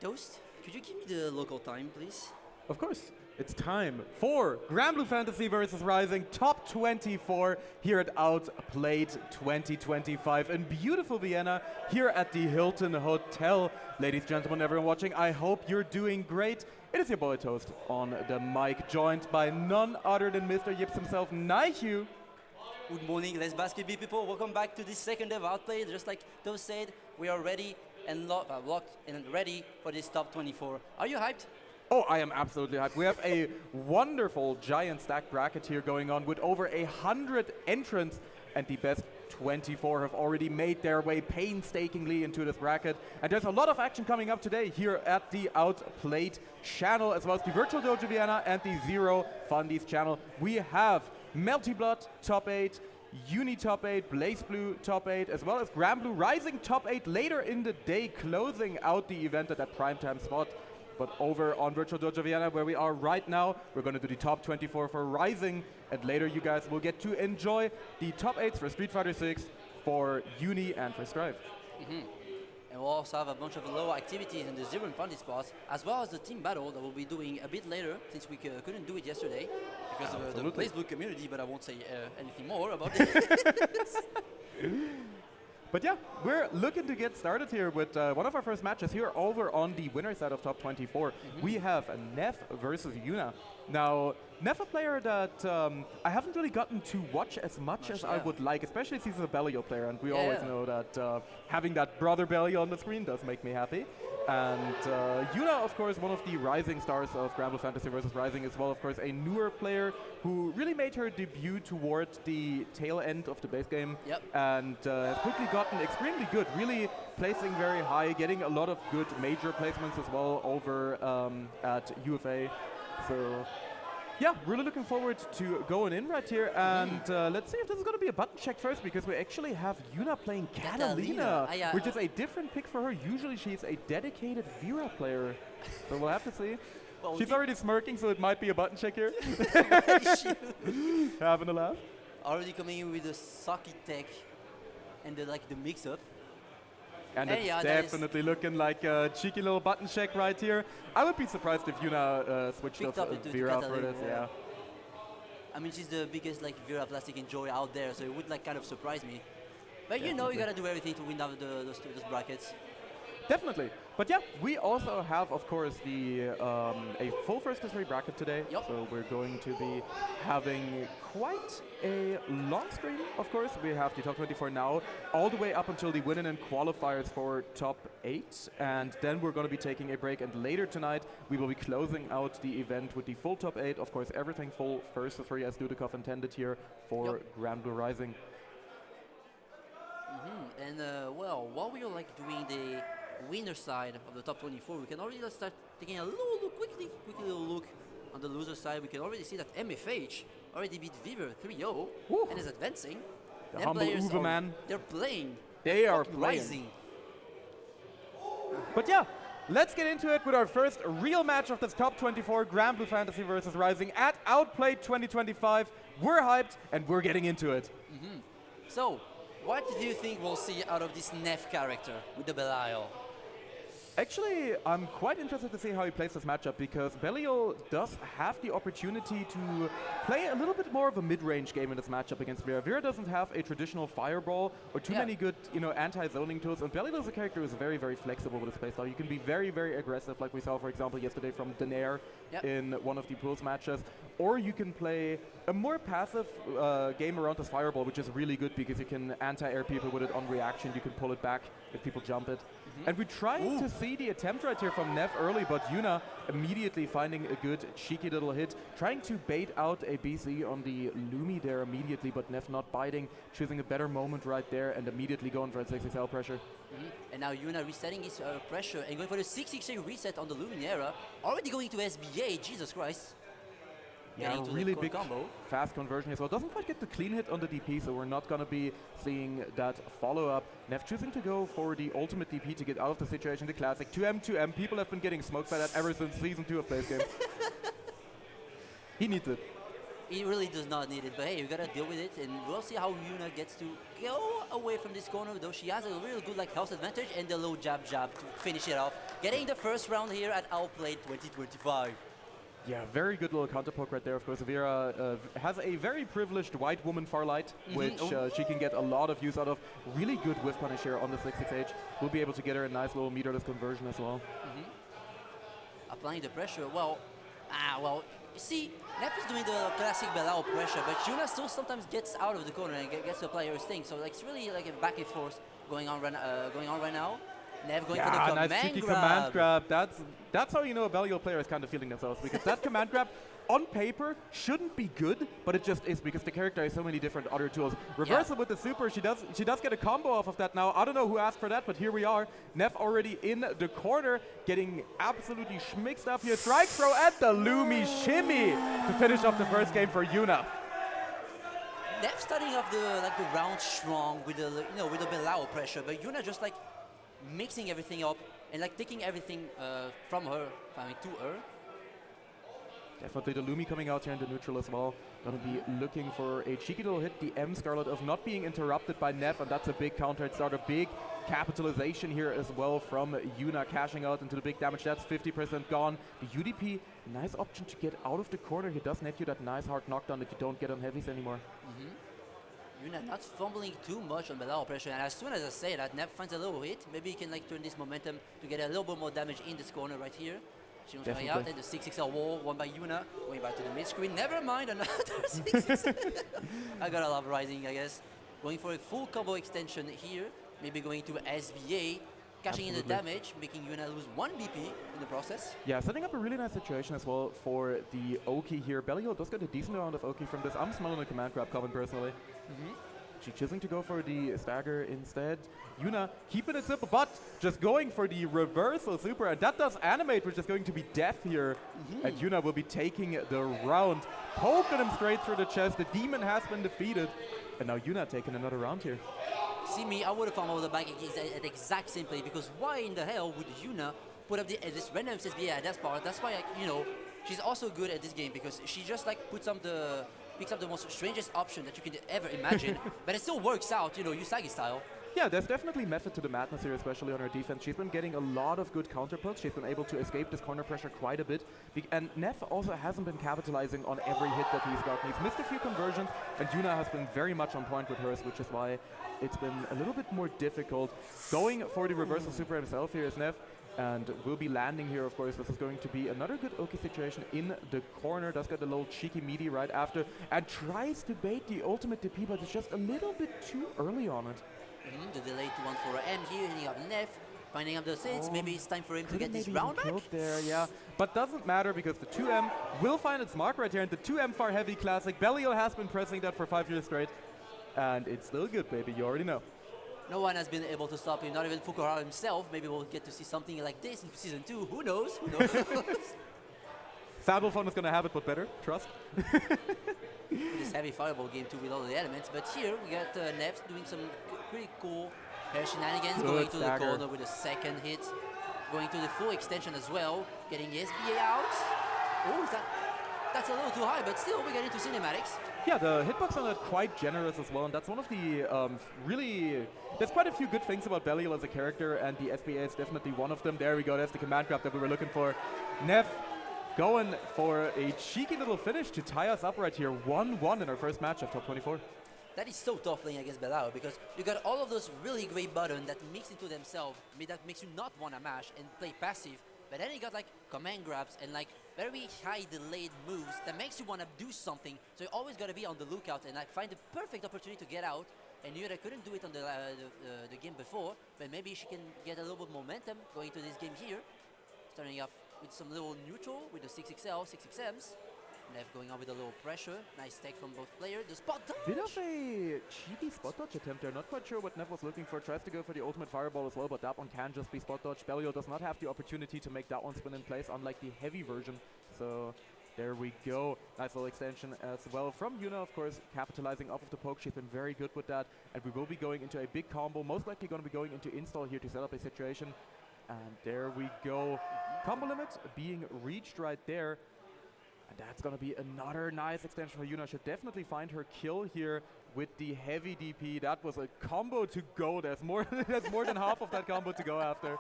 Toast, could you give me the local time, please? Of course, it's time for Granblue Fantasy versus Rising Top 24 here at Outplayed 2025 in beautiful Vienna, here at the Hilton Hotel. Ladies and gentlemen, everyone watching, I hope you're doing great. It is your boy Toast on the mic, joined by none other than Mr. Yips himself, Naihu. Good morning, Les Basketball people. Welcome back to this second day of Outplayed. Just like Toast said, we are ready and locked and ready for this top 24. Are you hyped? Oh, I am absolutely hyped. We have a wonderful giant stack bracket here going on with over 100 entrants, and the best 24 have already made their way painstakingly into this bracket. And there's a lot of action coming up today here at the Outplayed channel, as well as the Virtual Dojo Vienna and the Zero Fundies channel. We have Melty Blood top 8, Uni top 8, Blaze Blue top 8, as well as Granblue Rising top 8 later in the day, closing out the event at that primetime spot. But over on Virtual Dojo Vienna, where we are right now, we're going to do the top 24 for Rising, and later you guys will get to enjoy the top 8s for Street Fighter 6, for Uni, and for Strive. And we'll also have a bunch of low activities in the Zero and Fundy spots, as well as the team battle that we'll be doing a bit later, since we couldn't do it yesterday because of the Blaze Blue community, but I won't say anything more about it. But yeah, we're looking to get started here with one of our first matches here over on the winner side of top 24. We have Neff versus Yuna. Now, Neff, a player that I haven't really gotten to watch as much as I would like, especially since he's a Bellio player, and we always know that having that brother Bellio on the screen does make me happy. And Yuna, of course, one of the rising stars of Granblue Fantasy vs. Rising, as well, of course, a newer player who really made her debut towards the tail end of the base game, and has quickly gotten extremely good, really placing very high, getting a lot of good major placements as well over at UFA. So yeah, really looking forward to going in right here, and let's see if this is going to be a button check first, because we actually have Yuna playing Catalina, which is a different pick for her. Usually she's a dedicated Vera player, so we'll have to see. Well, she's already smirking, so it might be a button check here. Having a laugh. Already coming in with the Saki tech and the mix-up. And it's definitely looking like a cheeky little button check right here. I would be surprised if Yuna switched off Vera for this, I mean, she's the biggest Vera Plastic enjoy out there, so it would kind of surprise me. But you know you gotta do everything to win out those brackets. Definitely. But yeah, we also have, of course, the a full first to 3 bracket today. So we're going to be having quite a long stream, of course. We have the top 24 now, all the way up until the winning and qualifiers for top 8. And then we're going to be taking a break. And later tonight, we will be closing out the event with the full top 8. Of course, everything full first to 3, as Dudikov intended here for Granblue Rising. And well, while we are doing the winner side of the top 24, we can already start taking a little look, quickly little look on the loser side. We can already see that MFH already beat Viver 3-0 and is advancing. The humble Uwe man. They're playing. They are playing. Rising. But yeah, let's get into it with our first real match of this top 24, Granblue Fantasy versus Rising at Outplayed 2025. We're hyped and we're getting into it. So, what do you think we'll see out of this Neff character with the Belial? Actually, I'm quite interested to see how he plays this matchup, because Belial does have the opportunity to play a little bit more of a mid-range game in this matchup against Vera. Vera doesn't have a traditional fireball or too many good, anti-zoning tools, and Belial as a character is very, very flexible with his playstyle. You can be very, very aggressive, like we saw, for example, yesterday from Daenerys in one of the pools matches, or you can play a more passive game around this fireball, which is really good because you can anti-air people with it on reaction. You can pull it back if people jump it. And we're trying to see the attempt right here from Neff early, but Yuna immediately finding a good cheeky little hit, trying to bait out a BC on the Lumi there immediately, but Neff not biting, choosing a better moment right there and immediately going for a 6XL pressure. And now Yuna resetting his pressure and going for the 6XL reset on the Luminera, already going to SBA, Jesus Christ. Yeah, really big combo. Fast conversion as well. Doesn't quite get the clean hit on the DP, so we're not going to be seeing that follow-up. Neff choosing to go for the ultimate DP to get out of the situation, the classic 2M. People have been getting smoked by that ever since Season 2 of Blaze Game. He needs it. He really does not need it, but hey, you gotta deal with it, and we'll see how Yuna gets to go away from this corner, though she has a real good like health advantage and the low jab to finish it off. Getting the first round here at AUTplayed 2025. Yeah, very good little counter poke right there. Of course, Vera has a very privileged white woman Farlight, which she can get a lot of use out of. Really good whiff punish here on the 6-6H. We'll be able to get her a nice little meterless conversion as well. Applying the pressure, well, you see, Nep is doing the classic Belao pressure, but Yuna still sometimes gets out of the corner and gets to apply her thing. So like, it's really like a back and forth going on right now. Nev going for the command nice cheeky grab. command grab. That's how you know a Belial player is kind of feeling themselves, because that command grab on paper shouldn't be good, but it just is because the character has so many different other tools. Reversal with the super, she does get a combo off of that now. I don't know who asked for that, but here we are. Nev already in the corner, getting absolutely schmixed up here. Strike throw at the Lumi shimmy to finish off the first game for Yuna. Nev starting off the round strong with the with the Belao pressure, but Yuna just like mixing everything up and like taking everything from her, to her. Definitely the Lumi coming out here in the neutral as well. Gonna be looking for a cheeky little hit. The M Scarlet of not being interrupted by Nev, and that's a big counter. It's a big capitalization here as well from Yuna, cashing out into the big damage. That's 50% gone. The UDP, nice option to get out of the corner. He does net you that nice hard knockdown that you don't get on heavies anymore. Yuna not fumbling too much on Belao pressure, and as soon as I say that, Nep finds a little hit. Maybe he can like turn this momentum to get a little bit more damage in this corner right here. She was coming out, and the 6XL wall won by Yuna. Going back to the mid screen. Never mind, another 6XL. I gotta love Rising, I guess. Going for a full combo extension here. Maybe going to SBA. Cashing in the damage, making Yuna lose 1 BP in the process. Yeah, setting up a really nice situation as well for the Oki here. Belial does get a decent amount of Oki from this. I'm smelling a command grab coming personally. She's choosing to go for the stagger instead. Yuna keeping it simple, but just going for the reversal super, and that does animate, which is going to be death here. And Yuna will be taking the round, poking him straight through the chest. The demon has been defeated, and now Yuna taking another round here. See me, I would have found out the back at the exact same play, because why in the hell would Yuna put up this random SBA at that part? That's why, she's also good at this game, because she just like picks up the most strangest option that you can ever imagine, but it still works out, Usagi style. Yeah, there's definitely method to the madness here, especially on her defense. She's been getting a lot of good counter pokes. She's been able to escape this corner pressure quite a bit. And Neff also hasn't been capitalizing on every hit that he's gotten. He's missed a few conversions, and Yuna has been very much on point with hers, which is why it's been a little bit more difficult. Going for the reversal super himself here is Neff, and will be landing here, of course. This is going to be another good Oki situation in the corner. Does get a little cheeky meaty right after, and tries to bait the ultimate DP, but it's just a little bit too early on it. The delay to 1 for M here, hitting up Neff, finding up the sits. Maybe it's time for him to get this round back. There, yeah. But doesn't matter, because the 2M will find its mark right here, and the 2M Far Heavy Classic. Belial has been pressing that for 5 years straight, and it's still good, baby. You already know. No one has been able to stop him, not even Fukuhara himself. Maybe we'll get to see something like this in Season 2. Who knows? Who knows? Fablephone is going to have it, but better. Trust. With this heavy fireball game too, with all the elements. But here we got Neff doing some pretty cool hair shenanigans, going to the corner with a second hit, going to the full extension as well, getting the SBA out. Oh, that's a little too high, but still we get into cinematics. Yeah, the hitbox on that quite generous as well, and that's one of the there's quite a few good things about Belial as a character, and the SBA is definitely one of them. There we go, that's the command grab that we were looking for. Neff going for a cheeky little finish to tie us up right here, 1-1 in our first match of Top 24. That is so tough playing against Belao, because you got all of those really great buttons that mix into themselves, that makes you not want to mash and play passive. But then you got like command grabs and like very high delayed moves that makes you want to do something. So you always got to be on the lookout and like find the perfect opportunity to get out. And Yura couldn't do it on the game before, but maybe she can get a little bit momentum going to this game here. Starting off with some little neutral with the 6XL, 6XMs. Neff going on with a little pressure. Nice tech from both players. The spot dodge! Bit of a cheeky spot dodge attempt there. Not quite sure what Neff was looking for. Tries to go for the ultimate fireball as well, but that one can just be spot dodge. Belial does not have the opportunity to make that one spin in place, unlike the heavy version. So there we go. Nice little extension as well from Yuna, of course, capitalizing off of the poke. She's been very good with that. And we will be going into a big combo. Most likely going to be going into install here to set up a situation. And there we go. Combo limit being reached right there. And that's going to be another nice extension for Yuna. Should definitely find her kill here with the heavy DP. That was a combo to go. There's more, there's more than half of that combo to go after.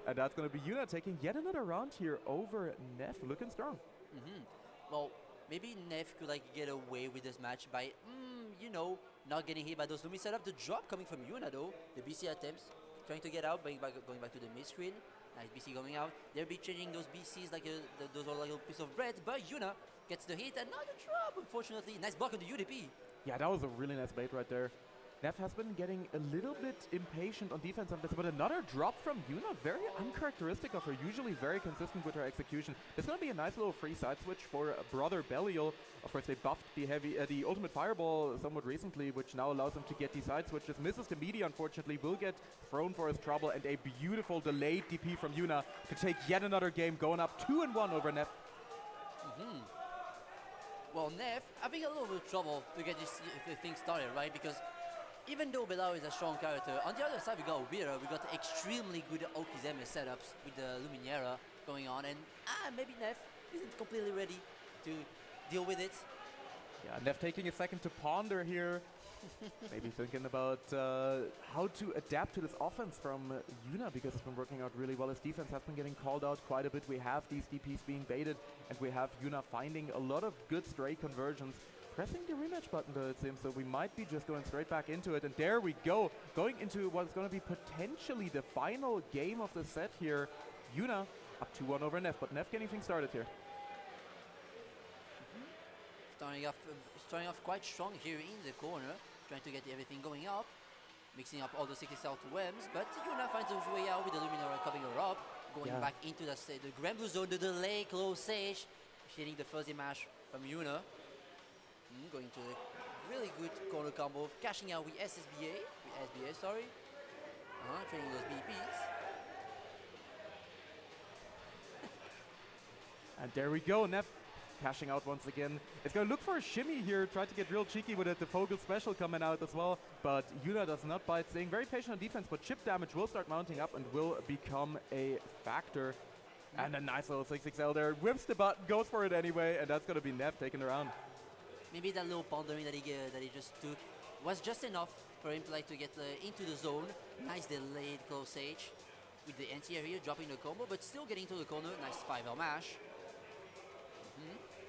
And that's going to be Yuna taking yet another round here over Neff, looking strong. Well, maybe Neff could like get away with this match by, you know, not getting hit by those Lumi setup. The drop coming from Yuna though, the BC attempts, trying to get out, going back to the mid screen. Nice BC going out. They'll be changing those BCs like those are like a piece of bread, but Yuna gets the hit and not the drop, unfortunately. Nice block on the UDP. Yeah, that was a really nice bait right there. Neff has been getting a little bit impatient on defense on this, but another drop from Yuna, very uncharacteristic of her, usually very consistent with her execution. There's going to be a nice little free side switch for Brother Belial. Of course, they buffed the ultimate fireball somewhat recently, which now allows him to get these side switches. Misses the media, unfortunately, will get thrown for his trouble, and a beautiful delayed DP from Yuna to take yet another game, going up 2-1 over Neff. Well, Neff having a little bit of trouble to get this thing started, right? Because even though Belao is a strong character, on the other side we got Ubira, we got extremely good Okizeme setups with the Luminera going on, and maybe Neff isn't completely ready to deal with it. Yeah, Neff taking a second to ponder here. Maybe thinking about how to adapt to this offense from Yuna, because it's been working out really well. His defense has been getting called out quite a bit. We have these DPs being baited, and we have Yuna finding a lot of good stray conversions. Pressing the rematch button though, it seems, so we might be just going straight back into it. And there we go, going into what's going to be potentially the final game of the set here. Yuna up 2-1 over Neff, but Neff getting things started here. Starting off quite strong here in the corner, trying to get everything going up, mixing up all the 60 South webs, but Yuna finds his way out with the Luminara covering her up, going back into the Granblue zone, the delay, close sage, hitting the fuzzy mash from Yuna. Going to a really good corner combo, cashing out with SBA, sorry. Trading those BPs. And there we go, Neff cashing out once again. It's going to look for a shimmy here, try to get real cheeky with it. The Fogel special coming out as well, but Yuna does not bite, staying very patient on defense, but chip damage will start mounting up and will become a factor. And a nice little 6XL there, whips the button, goes for it anyway, and that's going to be Neff taking the round. Maybe that little pondering that he just took was just enough for him to like to get into the zone. Nice delayed close sage with the anti-air here, dropping the combo, but still getting to the corner. Nice 5L mash.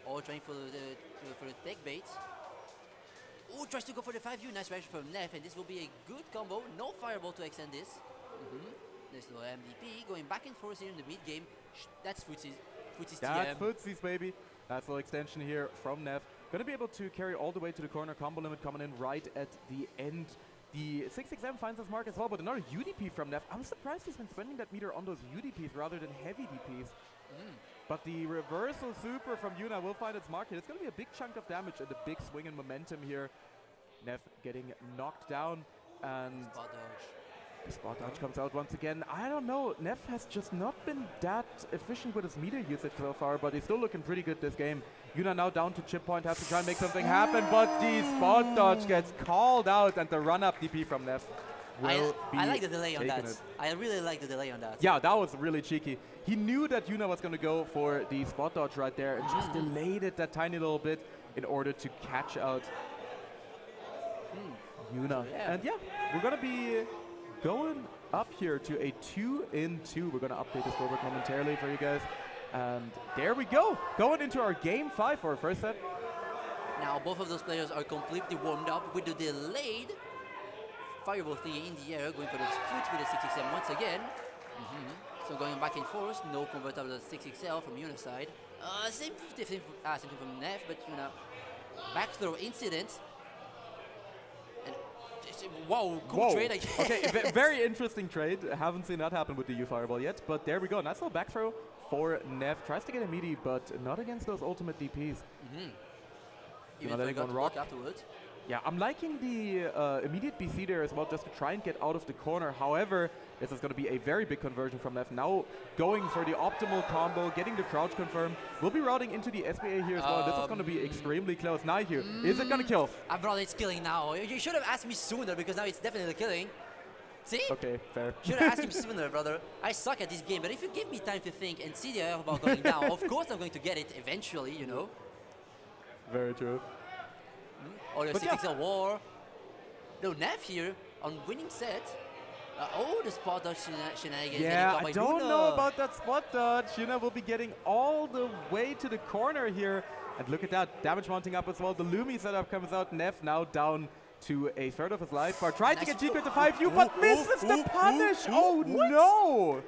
Or trying for the tech bait. Oh, tries to go for the 5U. Nice reaction from Neff, and this will be a good combo. No fireball to extend this. Nice little MDP going back and forth here in the mid game. That's Footsie's. That's Footsie's, baby. Nice little extension here from Neff. Going to be able to carry all the way to the corner. Combo limit coming in right at the end. The 6XM finds his mark as well, but another UDP from Neff. I'm surprised he's been spending that meter on those UDPs rather than heavy DPs. But the reversal super from Yuna will find its mark here. It's going to be a big chunk of damage and a big swing in momentum here. Neff getting knocked down, and Spot dodge. the spot dodge comes out once again. I don't know, Neff has just not been that efficient with his meter usage so far, but he's still looking pretty good this game. Yuna now down to chip point, has to try and make something happen, but the spot dodge gets called out, and the run-up DP from Neff will be I like the delay on that. it. I really like the delay on that. Yeah, that was really cheeky. He knew that Yuna was going to go for the spot dodge right there and just delayed it that tiny little bit in order to catch out Yuna. Yeah. And yeah, we're going to be going up here to a 2-2. We're going to update the scoreboard momentarily for you guys. And there we go. Going into our game 5 for our first set. Now both of those players are completely warmed up with the delayed fireball thing in the air, going for the foot with the 6XM once again. So going back and forth, no convert of the 6XL from Yuna's side. Same thing from Neff, but Yuna back throw incident. And wow, cool trade again. Okay, very interesting trade. Haven't seen that happen with the U fireball yet, but there we go. Nice little back throw for Neff. Tries to get a meaty, but not against those ultimate DPs. Even if I got to block afterwards. Yeah, I'm liking the immediate BC there as well, just to try and get out of the corner. However, this is going to be a very big conversion from Neff. Now going for the optimal combo, getting the crouch confirmed. We'll be routing into the SBA here as well. This is going to be extremely close. Naihu, is it going to kill? Brother, it's killing now. You should have asked me sooner, because now it's definitely killing. See? Okay, fair. Should have asked him sooner, brother. I suck at this game, but if you give me time to think and see the airball going down, of course I'm going to get it eventually, you know. Very true. Or the But Cities of War. No, Nev here on winning set. The spot dodge shenanigans. Yeah, I don't know about that spot dodge. Yuna will be getting all the way to the corner here. And look at that, damage mounting up as well. The Lumi setup comes out. Nev now down to a third of his life bar. Tried to get GP to 5U, but misses the punish. Oh no!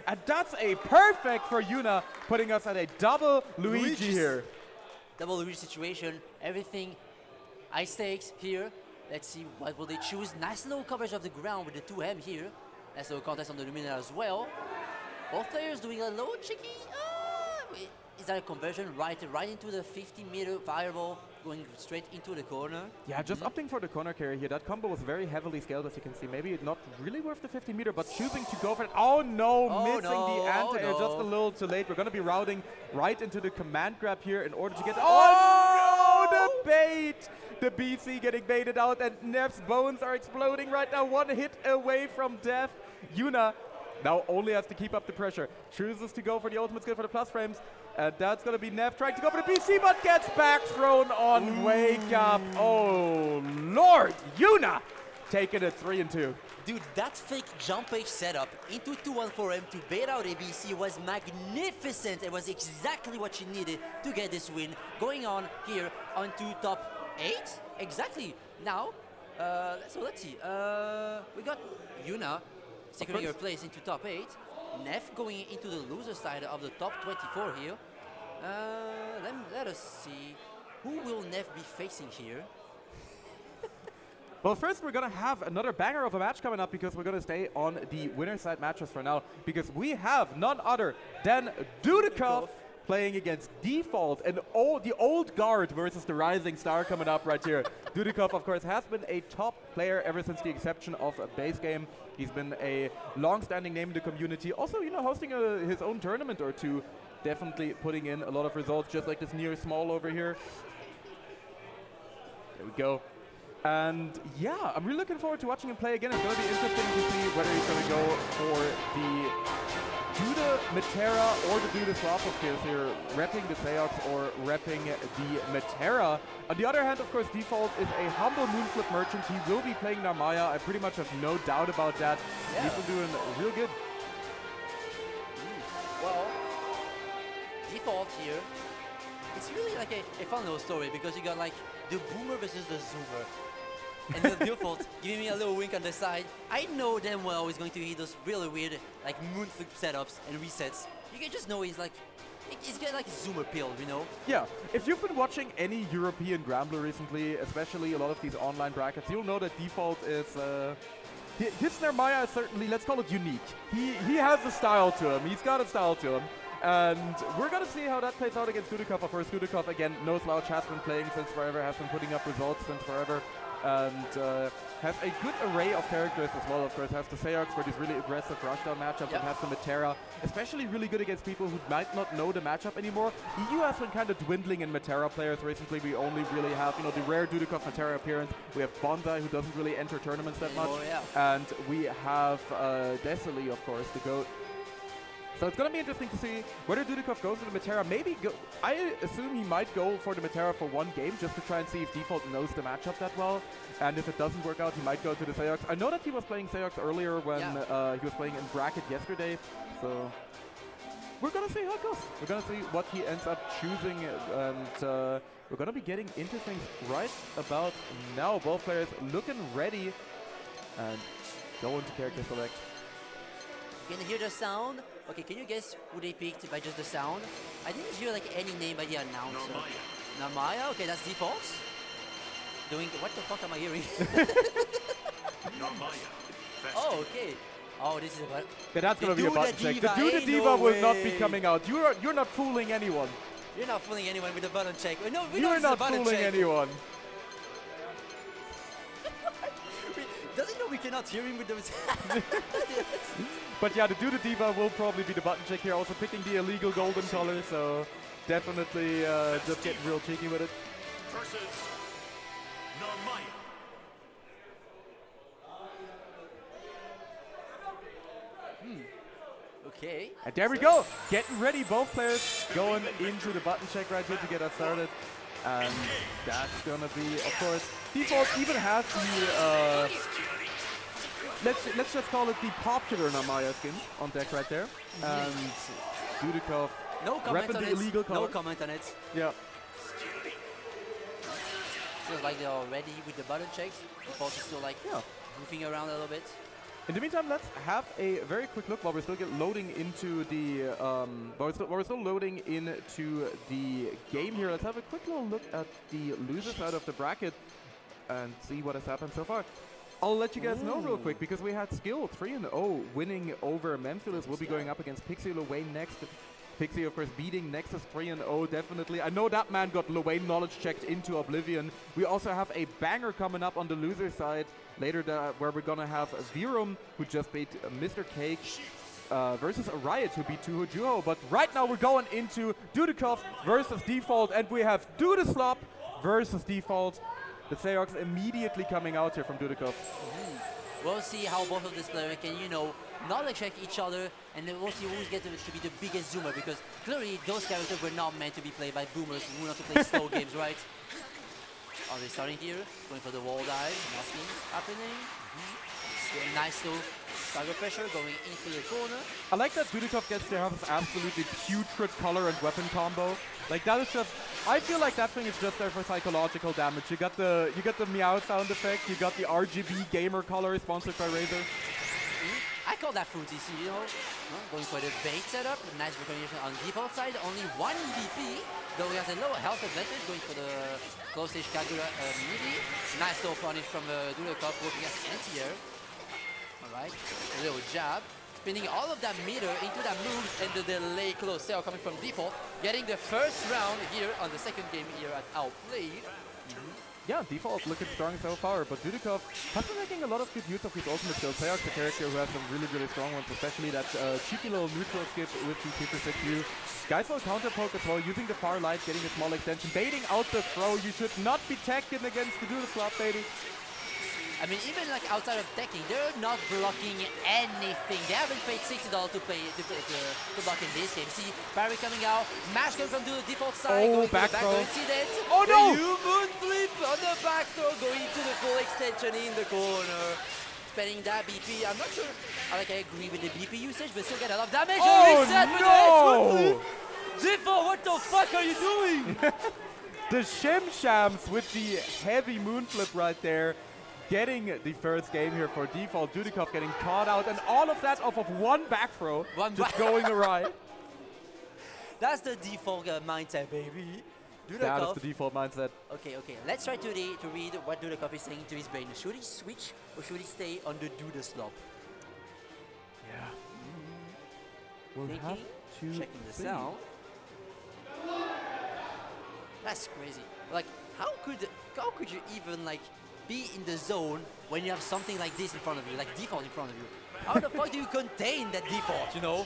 And that's a perfect for Yuna, putting us at a double Luigi here. Double Luigi situation. Everything high stakes here. Let's see what will they choose. Nice little coverage of the ground with the 2M here. Nice little contest on the Lumina as well. Both players doing a little tricky. Is that a conversion right into the 50-meter fireball, going straight into the corner? Yeah, just opting for the corner carry here. That combo was very heavily scaled, as you can see. Maybe not really worth the 50-meter, but choosing to go for it. Oh no, missing the anti-air just a little too late. We're going to be routing right into the command grab here in order to get... Oh no, the bait! The BC getting baited out, and Nev's bones are exploding right now. One hit away from death. Yuna now only has to keep up the pressure. Chooses to go for the ultimate skill for the plus frames. And that's going to be Nev trying to go for the BC, but gets back thrown on Wake Up. Oh, Lord. Yuna taking it 3-2. Dude, that fake jump page setup into 2-1-4M to bait out ABC was magnificent. It was exactly what she needed to get this win. Going on here onto top 8. Exactly. Now, so let's see. We got Yuna securing her place into top 8. Nev going into the loser side of the top 24 here. Let us see. Who will Nev be facing here? Well, first we're going to have another banger of a match coming up, because we're going to stay on the winner side matches for now, because we have none other than Dudikov playing against Default, and the old guard versus the rising star coming up right here. Dudikov, of course, has been a top player ever since the exception of a base game. He's been a long-standing name in the community. Also, you know, hosting his own tournament or two, definitely putting in a lot of results, just like this near small over here. There we go. And yeah, I'm really looking forward to watching him play again. It's going to be interesting to see whether he's going to go for the Duda Matera or the Duda swap of skills here, repping the Seox or repping the Matera. On the other hand, of course, Default is a humble Moonflip merchant. He will be playing Narmaya. I pretty much have no doubt about that. Yeah. He's been doing real good. Well, Default here, it's really like a fun little story, because you got like the Boomer versus the Zoomer. And the Default giving me a little wink on the side. I know damn well he's going to hit those really weird like Moonflip setups and resets. You can just know he's like, he's getting like a Zoomer pill, you know? Yeah, if you've been watching any European Granblue recently, especially a lot of these online brackets, you'll know that Default is, his Narmaya is certainly, let's call it unique. He has a style to him, he's got a style to him. And we're going to see how that plays out against Dudikov. Of course, Dudikov, again, no slouch, has been playing since forever, has been putting up results since forever. And has a good array of characters as well. Of course, has the Seox for these really aggressive rushdown matchups, and has the Matera, especially really good against people who might not know the matchup anymore. EU has been kind of dwindling in Matera players recently. We only really have, you know, the rare Dudikov Matera appearance. We have Bonsai, who doesn't really enter tournaments that much. And we have Desily, of course, the GOAT. So it's going to be interesting to see whether Dudikov goes to the Matera. Maybe I assume he might go for the Matera for one game, just to try and see if Default knows the matchup that well. And if it doesn't work out, he might go to the Seox. I know that he was playing Seox earlier when he was playing in bracket yesterday. So we're going to see how it goes. We're going to see what he ends up choosing. And we're going to be getting into things right about now. Both players looking ready. And go into character select. Can you hear the sound? Okay, can you guess who they picked by just the sound? I didn't hear like any name by the announcer. Narmaya? Okay, that's Default. Doing, what the fuck am I hearing? Oh, okay. Oh, this is about... Yeah, that's going to be a button check. The Duda Diva will not be coming out. You're not fooling anyone. You're not fooling anyone with the button check. No, you're not fooling anyone. Does he know we cannot hear him with those? But yeah, the Duda Diva will probably be the button check here. Also picking the illegal golden color, so definitely just getting real cheeky with it. Versus Narmaya. Okay. And there we go. Getting ready. Both players going into the button check right here to get us started. And that's gonna be, of course, Default even has the, let's just call it the popular Narmaya skin on deck right there. And Dudikov No comment repping on the it. illegal color. No comment on it. Yeah. Feels like they're ready with the button checks. Default is still like Yeah. moving around a little bit. In the meantime, let's have a very quick look while we're still loading into the while we're still loading into the game here. Let's have a quick little look at the loser side of the bracket and see what has happened so far. I'll let you guys know real quick because we had Skill 3-0 winning over Memphis. We'll be going up against Pixie Luwayne next. Pixie, of course, beating Nexus 3-0, definitely. I know that man got Luwayne knowledge checked into Oblivion. We also have a banger coming up on the loser side later where we're going to have Virum, who just beat Mr. Cake, versus Riot, who beat Tuho Juho. But right now we're going into Dudikov versus Default, and we have Dudeslop versus Default. The Seahawks immediately coming out here from Dudikov. We'll see how both of these players can, you know, knowledge check each other, and then we'll see who's going to be the biggest zoomer, because clearly those characters were not meant to be played by boomers who want to play slow games, right? Are they starting here? Going for the wall dive, nothing happening. Nice little target pressure going into the corner. I like that Dudikov gets to have this absolutely putrid color and weapon combo. Like that is just, I feel like that thing is just there for psychological damage. You got the meow sound effect, you got the RGB gamer color sponsored by Razer. I call that fruity, you know. Going for the bait setup, nice recognition on default side, only one BP, though he has a lower health advantage, going for the close-ish Kagura midi. Nice little punish from Dudikov working as anti-air. Alright, a little jab, spinning all of that meter into that move, and the delay close sale coming from default, getting the first round here on the second game here at AUTplayed. Yeah, Default looking strong so far, but Dudikov has been making a lot of good use of his ultimate skills. Seahawks, a character who has some really, really strong ones, especially that cheeky little neutral skip with the Super 6U. Guys will counter poke as well, using the far light, getting a small extension, baiting out the throw. You should not be tagged against the Dudeslop, baby. I mean, even like outside of teching, they're not blocking anything. They haven't paid $60 to block in this game. See, parry coming out, mash coming from the default side, going back back throw. incident. Oh no! The moon flip on the back throw, going to the full extension in the corner. Spending that BP. I'm not sure. I agree with the BP usage, but still get a lot of damage. Oh Reset with no! the default, what the fuck are you doing? The Shimshams with the heavy moon flip right there. Getting the first game here for Default. Dudikov getting caught out, and all of that off of one back throw, just going awry. That's the default mindset, baby. Dudikov. That is the default mindset. Okay. Let's try to read what Dudikov is saying to his brain. Should he switch or should he stay on the Dudeslop? Yeah. We'll Thinking, have to checking this see. out. That's crazy. Like, how could you even like be in the zone when you have something like this in front of you, like default in front of you? How the fuck do you contain that default, you know?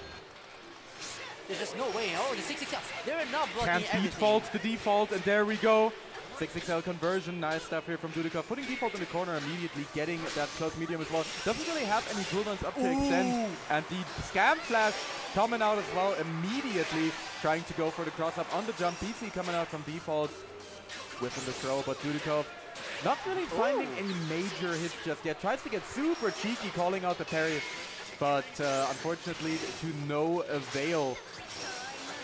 There's just no way. Oh, the 6XL, they're not blocking Can't everything. default the default, and there we go. 6XL conversion, nice stuff here from Dudikov. Putting default in the corner immediately, getting that close medium as well. Doesn't really have any cooldowns up to extend. And the scam flash coming out as well immediately, trying to go for the cross up on the jump. BC coming out from default, whipping the throw, but Dudikov not really finding any major hits just yet. Tries to get super cheeky, calling out the parry, but unfortunately to no avail.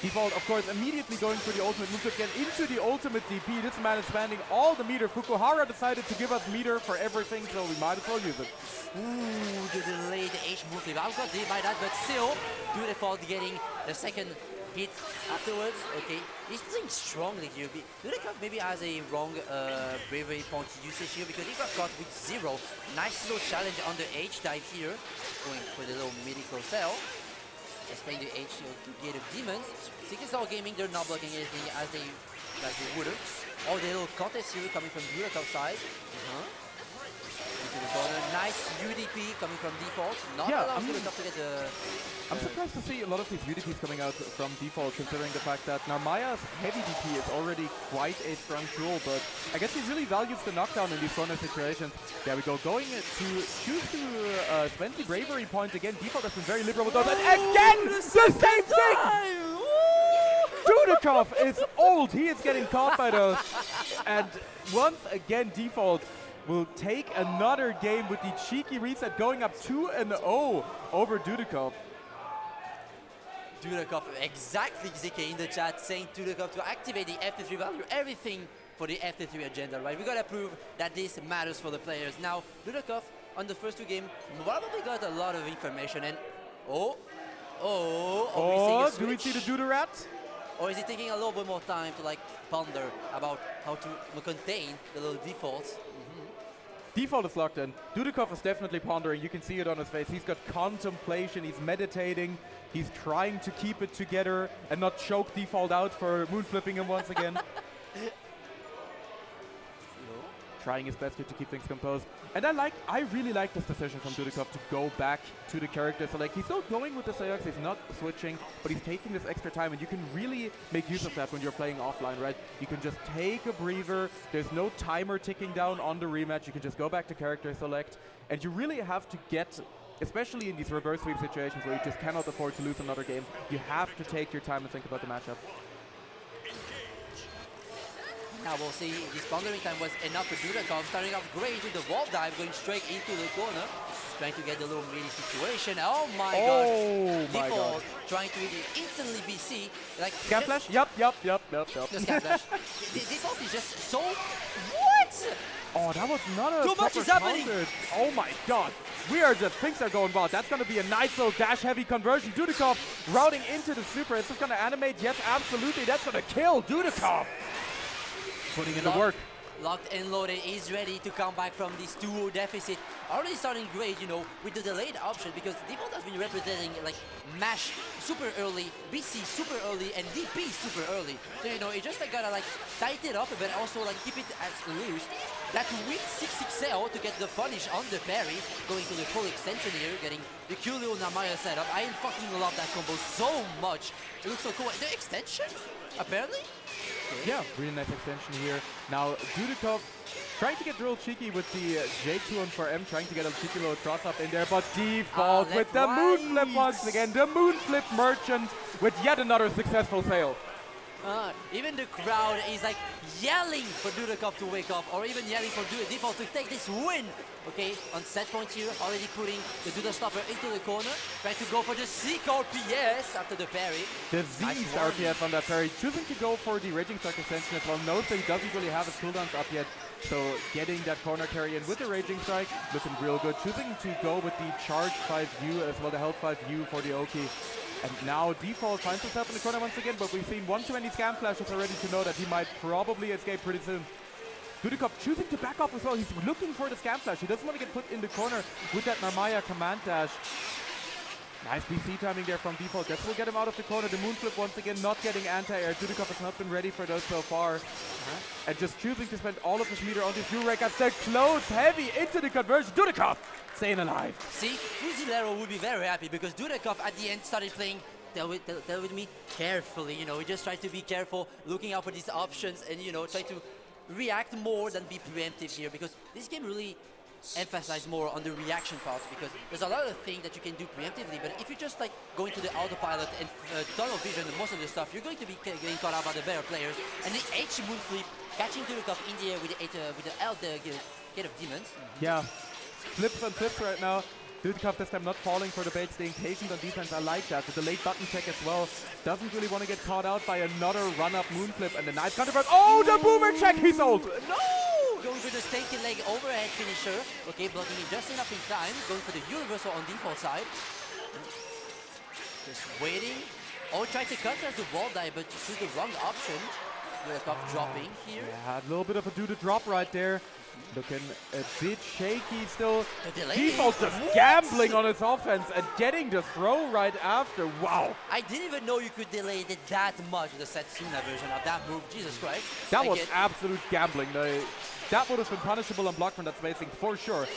Default, of course, immediately going for the ultimate move to get into the ultimate DP. This man is spending all the meter. Fukuhara decided to give us meter for everything, so we might as well use it. Ooh, the delayed H move. I got delayed by that, but still, Default getting the second hit afterwards. Okay, he's playing strongly here. Dudikov maybe has a wrong bravery point usage here because he got caught with 0. Nice little challenge on the H dive here, going for the little medical cell. Let's play the H to get a demons. 6XL Gaming, they're not blocking anything as they would have. Oh, the little contest here coming from Dudekov's side. Into the corner. Nice UDP coming from Default. Not allowed Dudikov to get the... I'm surprised to see a lot of these UDPs coming out from Default, considering the fact that Narmaya's heavy DP is already quite a strong tool, but I guess he really values the knockdown in these corner situations. There we go, going to choose to spend the bravery point again. Default has been very liberal with those, and again, the same thing! Dudikov is old. He is getting caught by those. And once again, Default will take another game with the cheeky reset, going up 2-0 over Dudikov. Dudikov, exactly, ZK in the chat saying Dudikov to activate the FT3 value, everything for the FT3 agenda, right? We gotta prove that this matters for the players. Now, Dudikov on the first two games probably got a lot of information and Do we see the Dudarat? Or is he taking a little bit more time to like ponder about how to contain the little defaults? Default is locked in. Dudikov is definitely pondering. You can see it on his face. He's got contemplation. He's meditating. He's trying to keep it together and not choke Default out for moon flipping him once again. Trying his best here to keep things composed. And I really like this decision from Dudikov to go back to the character select. He's still going with the Sayox, he's not switching, but he's taking this extra time, and you can really make use of that when you're playing offline, right? You can just take a breather, there's no timer ticking down on the rematch, you can just go back to character select, and you really have to get, especially in these reverse sweep situations where you just cannot afford to lose another game, you have to take your time and think about the matchup. Now we'll see, this pondering time was enough for Dudikov, starting off great with the wall dive, going straight into the corner, trying to get the little mini situation. Oh my god! Default trying to instantly BC. Like Scam flash? Yup. The scam flash. Default is just so... What? Oh, that was not a Too much is happening! Counted. Oh my god. Things are going wild. That's going to be a nice little dash heavy conversion. Dudikov routing into the super. Is this going to animate? Yes, absolutely. That's going to kill Dudikov. Putting in the work. Locked and loaded, is ready to come back from this 2-0 deficit. Already starting great, you know, with the delayed option, because Default has been representing like mash super early, BC super early, and DP super early. So you know, you just like gotta like tighten it up, but also like keep it as loose. That weak 6-6L to get the punish on the parry, going to the full extension here, getting the Kyulio Namaya setup. I fucking love that combo so much. It looks so cool. The extension, apparently. Yeah, really nice extension here. Now, Dudikov trying to get real cheeky with the J2 and 4M, trying to get a cheeky little cross up in there, but Default with the moon flip once again. The moon flip merchant with yet another successful sale. Even the crowd is like yelling for Dudikov to wake up, or even yelling for Default to take this win. Okay, on set point here, already putting the Duda stopper into the corner, trying to go for the Seek RPS after the parry. The Z's RPS on that parry, choosing to go for the Raging Strike extension as well. Notice that he doesn't really have his cooldowns up yet, so getting that corner carry in with the Raging Strike, looking real good. Choosing to go with the Charge 5U as well, the Health 5U for the Oki. And now Default finds himself in the corner once again, but we've seen one too many scam flashes already to know that he might probably escape pretty soon. Dudikov choosing to back off as well. He's looking for the scam flash. He doesn't want to get put in the corner with that Narmaya command dash. Nice BC timing there from Default. That will get him out of the corner. The moon flip once again not getting anti-air. Dudikov has not been ready for those so far. And just choosing to spend all of his meter on these new Rekas. They're close, heavy into the conversion. Dudikov staying alive. See, Fuzilero would be very happy because Dudikov at the end started playing, tell with me, carefully. You know, he just tried to be careful, looking out for these options and, you know, try to react more than be preemptive here, because this game really emphasizes more on the reaction part, because there's a lot of things that you can do preemptively, but if you just like go into the autopilot and tunnel vision and most of the stuff, you're going to be getting caught out by the better players. And the H moon flip, catching Dudikov in the air with the L, the Gate of Demons. Yeah, flips on flips right now. Dudikov this time not falling for the bait, staying patient on defense. I like that. With the late button check as well. Doesn't really want to get caught out by another run-up moon flip. And the nice counter. Oh, the boomer check! He's old! No! Going for the stanky leg overhead finisher. Okay, blocking it just enough in time. Going for the universal on Default side. Just waiting. Oh, tried to counter the wall dive, but choose the wrong option. Dudikov dropping here. Yeah, a little bit of a do the drop right there. Looking a bit shaky still. Default just gambling on his offense and getting the throw right after. Wow. I didn't even know you could delay it that much, the Setsuna version of that move. Jesus Christ. That was absolute gambling. That would have been punishable on block from that spacing for sure.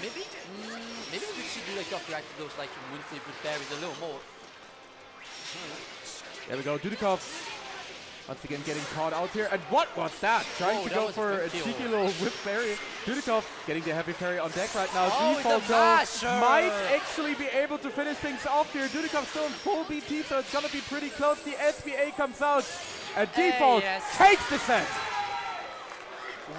Maybe we could see Dudikov react to those like moon flip with parries a little more. There we go. Dudikov Once again getting caught out here. And what was that? Trying to that go was a for good a kill. cheeky little whip parry. Dudikov getting the heavy parry on deck right now. Oh, with Default the though masher. might actually be able to finish things off here. Dudikov still in full BT, so it's gonna be pretty close. The SBA comes out. And Default yes. takes the set.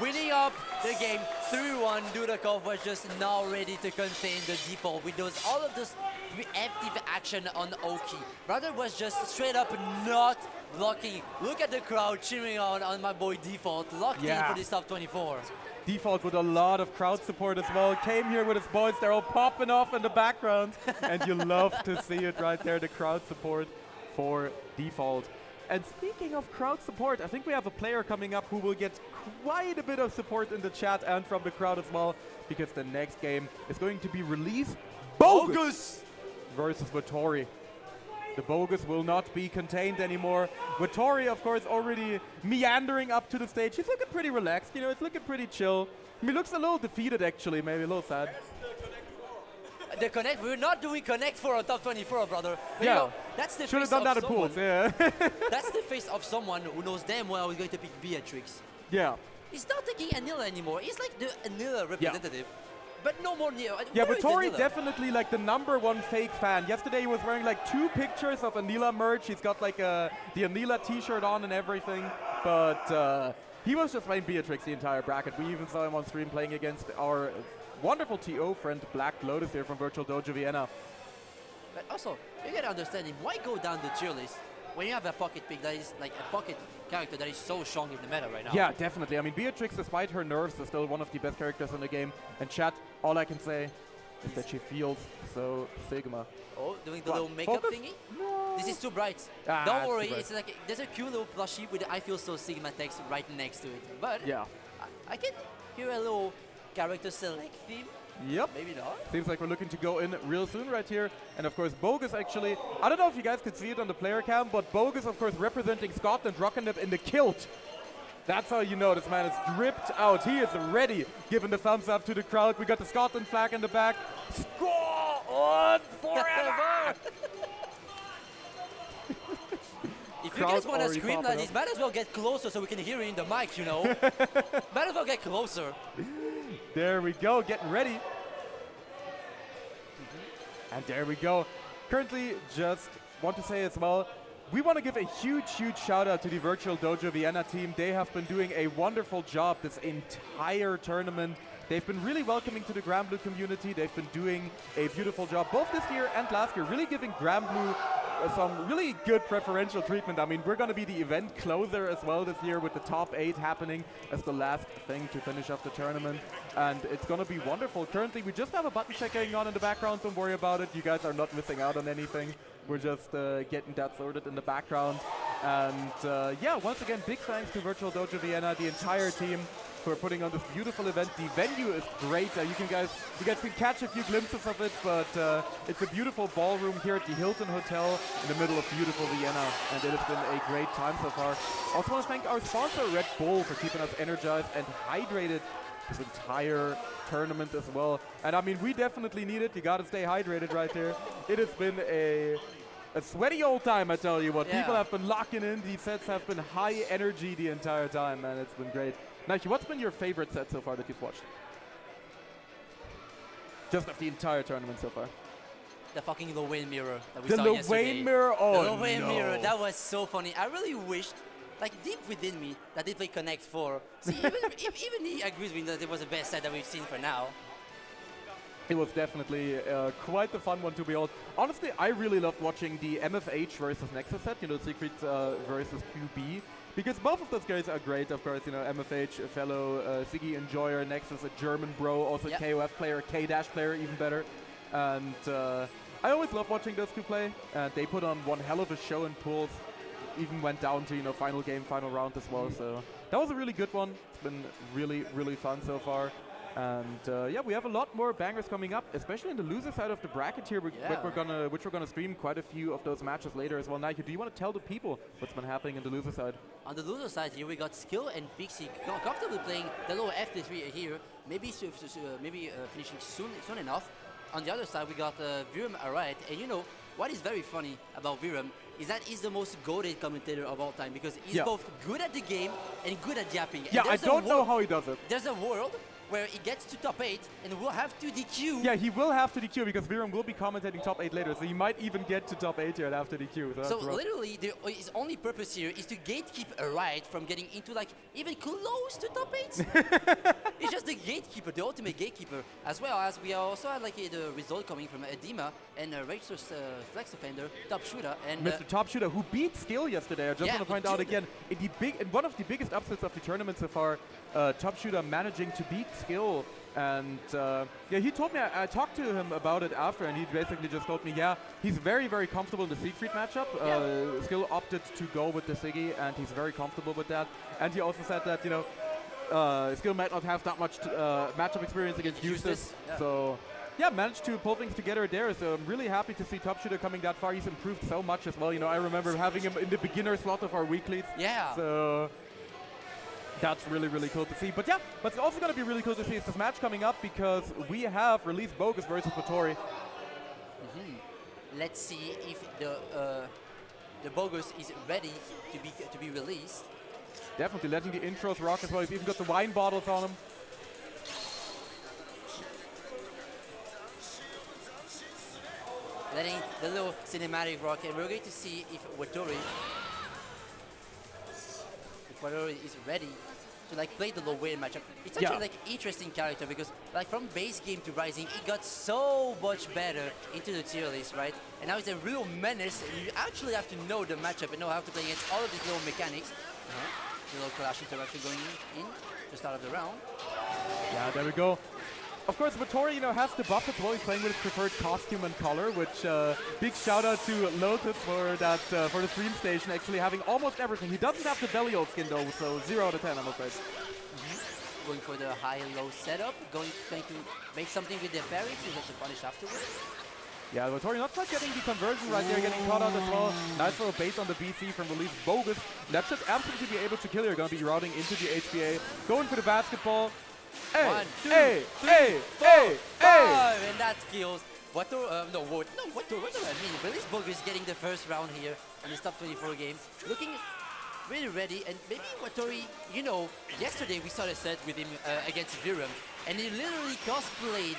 Winning up the game 3-1, Dudikov was just now ready to contain the Default with all of this preemptive action on Oki. Brother was just straight up not blocking. Look at the crowd cheering on my boy Default, locked in for this top 24. Default with a lot of crowd support as well. Came here with his boys, they're all popping off in the background. And you love to see it right there, the crowd support for Default. And speaking of crowd support, I think we have a player coming up who will get quite a bit of support in the chat and from the crowd as well, because the next game is going to be Release Bogus versus Vittori. The Bogus will not be contained anymore. Vittori, of course, already meandering up to the stage. He's looking pretty relaxed, you know, it's looking pretty chill. He looks a little defeated, actually, maybe a little sad. The Connect, we're not doing Connect 4 on top 24, brother. But Yeah. you know, that's the Should have face done of that at someone. pools, yeah. That's the face of someone who knows damn well he's going to pick Beatrix. Yeah. He's not taking Anila anymore. He's like the Anila representative. But no more Neo. Yeah, Where is Vittori Anila? definitely like the #1 fake fan. Yesterday he was wearing like 2 pictures of Anila merch. He's got like the Anila t-shirt on and everything. But he was just playing Beatrix the entire bracket. We even saw him on stream playing against our wonderful TO friend Black Lotus here from Virtual Dojo Vienna. But also, you gotta understand him. Why go down the tier list when you have a pocket pick that is like a pocket character that is so strong in the meta right now? Yeah, definitely. I mean, Beatrix, despite her nerfs, is still one of the best characters in the game. And chat, all I can say is that she feels so Sigma. Oh, doing the What? little makeup Focus? thingy? No. This is too bright. Ah, Don't it's too worry, bright. it's like there's a cute little plushie with the I feel so Sigma text right next to it. But Yeah. I can hear a little character select theme. Yep. Maybe not. Seems like we're looking to go in real soon right here. And of course, Bogus actually, I don't know if you guys could see it on the player cam, but Bogus, of course, representing Scotland, rocking it in the kilt. That's how you know this man is dripped out. He is ready, giving the thumbs up to the crowd. We got the Scotland flag in the back. Score on forever! If you Crowd guys want to already scream popping like this, up. might as well get closer so we can hear you in the mic, you know. Might as well get closer. There we go, getting ready. And there we go. Currently, just want to say as well, we want to give a huge, huge shout out to the Virtual Dojo Vienna team. They have been doing a wonderful job this entire tournament. They've been really welcoming to the Granblue community. They've been doing a beautiful job both this year and last year, really giving Granblue some really good preferential treatment. I mean, we're going to be the event closer as well this year with the top 8 happening as the last thing to finish off the tournament. And it's going to be wonderful. Currently, we just have a button check going on in the background. Don't worry about it. You guys are not missing out on anything. We're just getting that sorted in the background. And yeah, once again, big thanks to Virtual Dojo Vienna, the entire team, who are putting on this beautiful event. The venue is great. You guys can catch a few glimpses of it, but it's a beautiful ballroom here at the Hilton Hotel in the middle of beautiful Vienna, and it has been a great time so far. Also want to thank our sponsor Red Bull for keeping us energized and hydrated this entire tournament as well. And I mean, we definitely need it. You got to stay hydrated right here. It has been a sweaty old time, I tell you what. Yeah. People have been locking in. These sets have been high energy the entire time, and it's been great. Nike, what's been your favorite set so far that you've watched? Just of the entire tournament so far. The fucking Lowain mirror that we The saw Lowain yesterday. mirror? Oh, the Lowain no. mirror, that was so funny. I really wished, like deep within me, that they play Connect 4. See, even he agrees with me that it was the best set that we've seen for now. It was definitely quite the fun one to behold. Honestly, I really loved watching the MFH versus Nexus set, you know, Secret versus QB. Because both of those guys are great, of course, you know, MFH, a fellow Siggy enjoyer, Nexus, a German bro, also Yep. KOF player, K-Dash player, even better. And I always love watching those two play. They put on one hell of a show in pools, even went down to, you know, final game, final round as well. So that was a really good one. It's been really, really fun so far. And yeah, we have a lot more bangers coming up, especially in the loser side of the bracket here, which we're gonna stream quite a few of those matches later as well. Nike, do you want to tell the people what's been happening in the loser side? On the loser side here, we got Skill and Pixie comfortably playing the lower FT3 here, maybe finishing soon enough. On the other side, we got Virm Arite, and you know, what is very funny about Viram is that he's the most goated commentator of all time because he's Yeah. both good at the game and good at yapping. And Yeah, I there's a don't know world- how he does it. There's a world where he gets to top 8 and will have to DQ. Yeah, he will have to DQ because Viram will be commentating top 8 later, so he might even get to top 8 here after DQ. So, So that's rough. literally, his only purpose here is to gatekeep a ride from getting into like even close to top 8. It's just the gatekeeper, the ultimate gatekeeper, as well as we also had like the result coming from Edema and Rachel's flex offender, top shooter, and Mr. Top Shooter, who beat Skill yesterday. I just Yeah, want to point he out did. again, in one of the biggest upsets of the tournament so far, Top Shooter managing to beat Skill. And yeah, he told me, I talked to him about it after, and he basically just told me, yeah, he's very, very comfortable in the Siegfried matchup. Skill opted to go with the Siggy, and he's very comfortable with that. And he also said that, you know, Skill might not have that much matchup experience against Eustace. Yeah. So yeah, managed to pull things together there. So I'm really happy to see Top Shooter coming that far. He's improved so much as well. You know, I remember having him in the beginner slot of our weeklies. Yeah. So that's really, really cool to see. But yeah, what's also going to be really cool to see is this match coming up because we have released Bogus versus Vittori. let's see if the Bogus is ready to be released. Definitely letting the intros rock as well. He's even got the wine bottles on him. Letting the little cinematic rock, and we're going to see if Wattori is ready to like play the low win matchup. It's actually like interesting character because like from base game to rising, he got so much better into the tier list, right? And now he's a real menace, and you actually have to know the matchup and know how to play against all of these little mechanics. The little clash interaction going in to start of the round. Yeah, there we go. Of course, Vittori, you know, has the buff as well. He's playing with his preferred costume and color, which big shout out to Lotus for that for the stream station, actually having almost everything. He doesn't have the Belial skin though, so 0 out of 10, I'm afraid. Going for the high-low setup, going to make something with the parry to get the punish afterwards. Yeah, Vittori not quite getting the conversion right there, getting caught out as well. Nice little bait on the BC from Release Bogus. That should absolutely be able to kill here. Going to be routing into the HBA, going for the basketball. Hey, 1, 2, hey, 3, hey, 4, hey, hey! 5, and that kills. What do I mean? Release Bogus getting the first round here in this top 24 game, looking really ready, and maybe Wattori, you know, yesterday we saw a set with him against Viram, and he literally cosplayed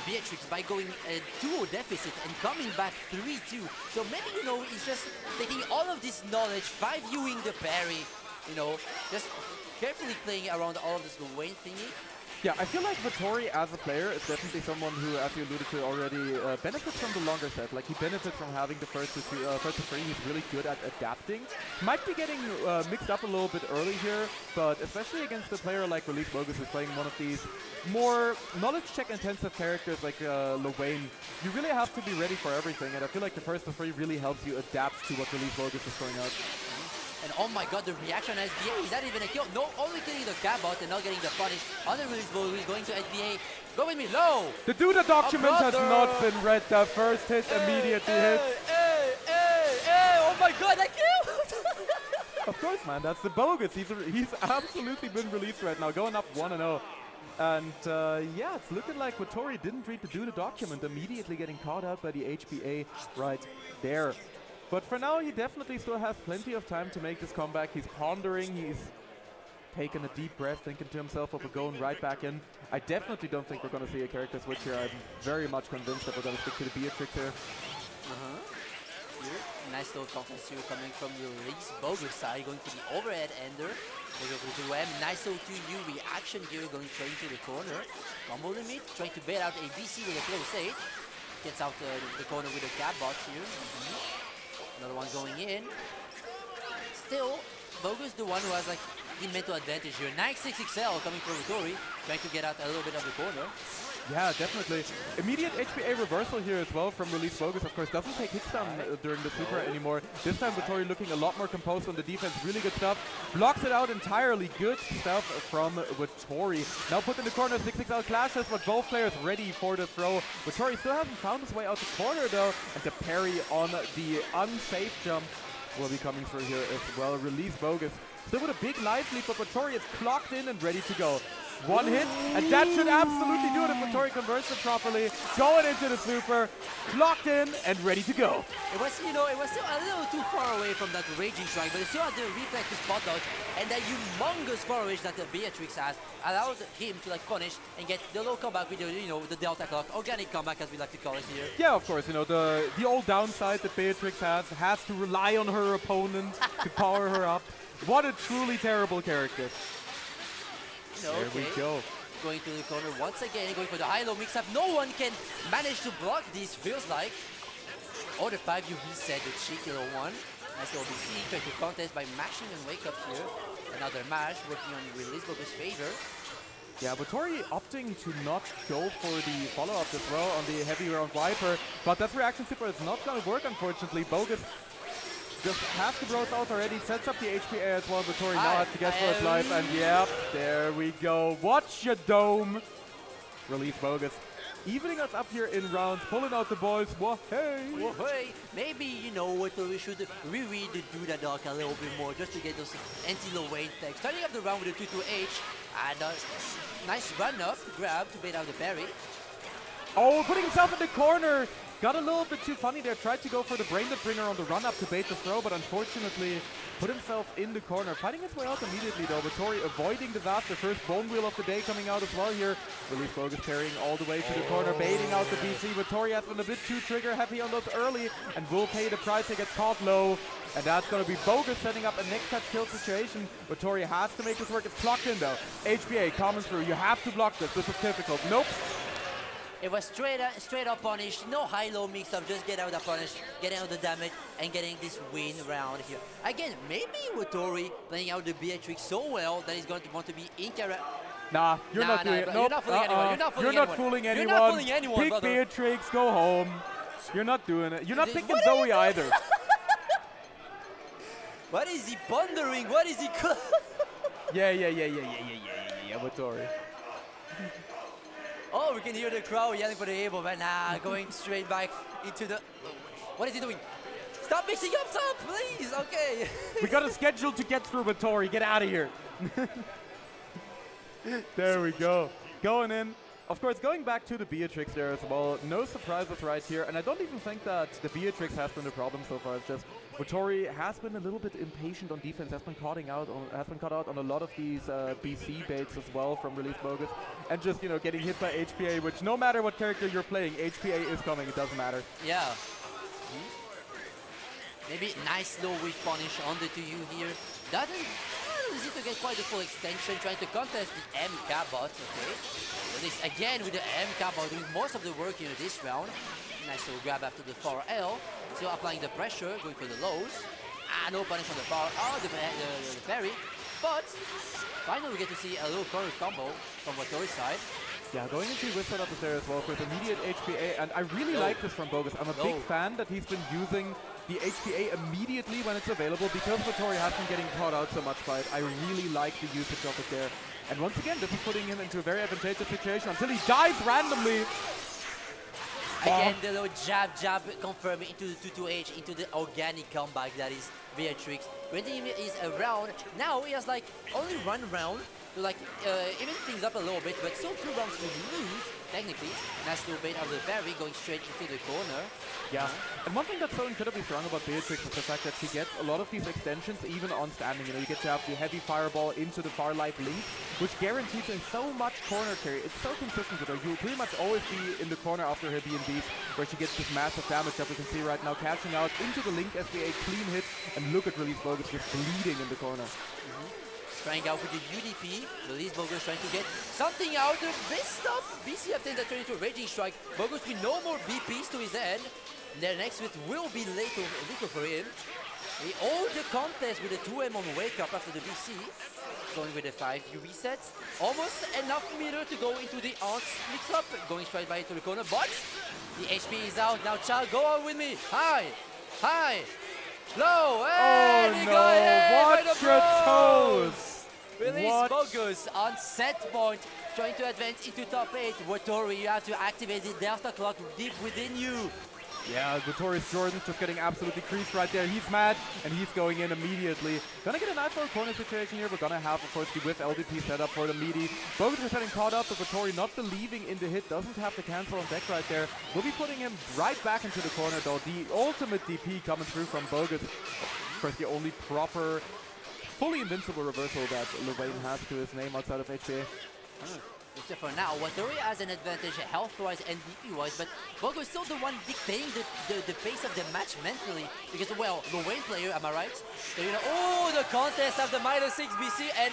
Beatrix by going 2-0 deficit and coming back 3-2. So maybe, you know, he's just taking all of this knowledge, 5-viewing the parry, you know, just carefully playing around all of this Wayne thingy. Yeah, I feel like Vittori as a player is definitely someone who, as you alluded to already, benefits from the longer set. Like, he benefits from having the first to three. He's really good at adapting. Might be getting mixed up a little bit early here, but especially against a player like Release Bogus, who's playing one of these more knowledge check intensive characters like Wayne, you really have to be ready for everything. And I feel like the first to three really helps you adapt to what Release Bogus is throwing out. And oh my god, the reaction on SBA, is that even a kill? No, only killing the Cabot and not getting the punish. Other Release Bogus going to SBA. Go with me, low! The Duda document has brother! not been read. The first hit immediately hits. Oh my god, that kill! Of course, man, that's the Bogus. He's absolutely been released right now, going up 1-0. And yeah, it's looking like Wattori didn't read the Duda document, immediately getting caught out by the HBA right there. But for now, he definitely still has plenty of time to make this comeback. He's pondering, he's taking a deep breath, thinking to himself, we're going right back in. I definitely don't think we're going to see a character switch here. I'm very much convinced that we're going to stick to the Beatrix here. Nice little contest here coming from the Release Bogus side, going for the overhead ender. They go to M. Nice little 2U reaction here, going straight into the corner. Combo limit, trying to bait out a BC with a close age. Gets out the corner with a cap bot here. Another one going in. Still, Bogus the one who has like the mental advantage here. 9-6 coming from Vittori, trying to get out a little bit of the corner. Yeah, definitely. Immediate HBA reversal here as well from Release Bogus. Of course, doesn't take hits down during the super anymore. This time Vittori looking a lot more composed on the defense. Really good stuff. Blocks it out entirely. Good stuff from Vittori. Now put in the corner, 6-6 clashes, but both players ready for the throw. Vittori still hasn't found his way out the corner though, and the parry on the unsafe jump will be coming through here as well. Release Bogus Still with a big life lead, but Vittori is clocked in and ready to go. One hit, and that should absolutely do it if Vittori converts it properly. Going into the super, locked in and ready to go. It was, you know, it was still a little too far away from that Raging Strike, but it still had the reflex to spot dodge, and that humongous forage that the Beatrix has allowed him to like punish and get the low comeback with the, you know, the Delta Clock, organic comeback as we like to call it here. Yeah, of course, you know, the old downside that Beatrix has to rely on her opponent to power her up. What a truly terrible character. No, There we go. Going to the corner once again, going for the high-low mix-up. No one can manage to block this, feels like. Order 5, you reset the cheeky little one. Nice little BC, trying to contest by mashing and wake up here. Another mash, working on Release Bogus' favor. Yeah, Vittori opting to not go for the follow-up as well on the heavy round Viper, but that reaction super is not going to work, unfortunately. Bogus just has the bros out already, sets up the HPA as well. Vittori now has to guess for his life, and yep, there we go. Watch your dome. Release Bogus. Evening us up here in rounds, pulling out the boys. Whoa, hey! Whoa, hey! Maybe, you know what, we should reread the Duda Dog a little bit more just to get those anti-low weight tags. Starting up the round with a 2-2H, and nice run up to grab to bait out the berry. Oh, putting himself in the corner. Got a little bit too funny there. Tried to go for the Braindead Bringer on the run-up to bait the throw, but unfortunately put himself in the corner. Fighting his way out immediately, though. Vittori avoiding disaster. First Bone Wheel of the day coming out as well here. Release Bogus carrying all the way to the corner, baiting out the BC. Vittori has been a bit too trigger-happy on those early and will pay the price. He gets caught low, and that's going to be Bogus setting up a next touch kill situation. Vittori has to make this work. It's clocked in, though. HBA coming through. You have to block this. This is difficult. Nope. It was straight up punish, no high-low mix-up, just get out the punish, getting out the damage, and getting this win round here. Again, maybe Vittori playing out the Beatrix so well that he's going to want to be in character. Nah, you're not doing it. Nope. You're not fooling anyone. You're not fooling You're anyone. not fooling anyone. You're not fooling anyone, Pick brother. Beatrix, go home. You're not doing it. You're not picking What Zoe either. What is he pondering? What is he... Yeah, Vittori. Oh, we can hear the crowd yelling for the able, but nah, going straight back into the... What is he doing? Stop mixing up stuff, please! Okay. We got a schedule to get through, Vittori. Get out of here. There we go. Going in. Of course, going back to the Beatrix there as well. No surprises right here. And I don't even think that the Beatrix has been the problem so far. It's just Vittori has been a little bit impatient on defense, has been caught out on a lot of these BC baits as well from Release Bogus. And just, you know, getting hit by HPA, which no matter what character you're playing, HPA is coming. It doesn't matter. Yeah. Maybe nice low wish punish on the 2U here. Doesn't easy to get quite the full extension, trying to contest the MK bot, okay. Release again with the MK bot doing most of the work here this round. Nice little grab after the far L. Still applying the pressure, going for the lows. Ah, no punish on the far R, the parry. But finally we get to see a little corner combo from Vittori's side. Yeah, going into this setup is there as well with immediate HPA, and I really like this from Bogus. I'm a big fan that he's been using the HPA immediately when it's available because Vittori has been getting caught out so much by it. I really like the usage of it there. And once again, this is putting him into a very advantageous situation until he dies randomly. Again, the little jab confirming into the 2-2H, into the organic comeback that is Beatrix. When he is around, now he has like only one round to like even things up a little bit, but still 2 rounds to lose, technically. Nice little bait out of the berry, going straight into the corner. Yeah, and one thing that's so incredibly strong about Beatrix is the fact that she gets a lot of these extensions even on standing. You know, you get to have the heavy fireball into the far life lead, which guarantees her so much corner carry. It's so consistent with her. You'll pretty much always be in the corner after her B&Bs, where she gets this massive damage that we can see right now, catching out into the Link SBA clean hit, and look at Release Bogus just bleeding in the corner. Trying out with the UDP, Release Bogus trying to get something out of this stuff. BC obtains that turn into a Raging Strike. Bogus with no more BPs to his end. Their next hit will be little for him. He owed the contest with a 2M on wake up after the BC. Going with the 5U resets. Almost enough meter to go into the Aunts mix up. Going straight by into the corner, but the HP is out. Now child, go on with me. High, low, and he got hit by the Watch your toes! Release Bogus on set point, trying to advance into top 8. Vittori, you have to activate the Delta Clock deep within you. Yeah, Vittorious Jordan's just getting absolutely creased right there. He's mad, and he's going in immediately. Gonna get a nice little corner situation here. We're gonna have, of course, the whiff LDP set up for the meaty. Bogus is getting caught up, but Vittori not believing in the hit, doesn't have the cancel on deck right there. We'll be putting him right back into the corner, though. The ultimate DP coming through from Bogus. Of course, the only proper, fully invincible reversal that Levain has to his name outside of HCA. Except for now, Wattori has an advantage health-wise and DP-wise, but Bogo is still the one dictating the pace of the match mentally. Because, well, the Wayne player, am I right? So, you know, oh, the contest of the -6 BC and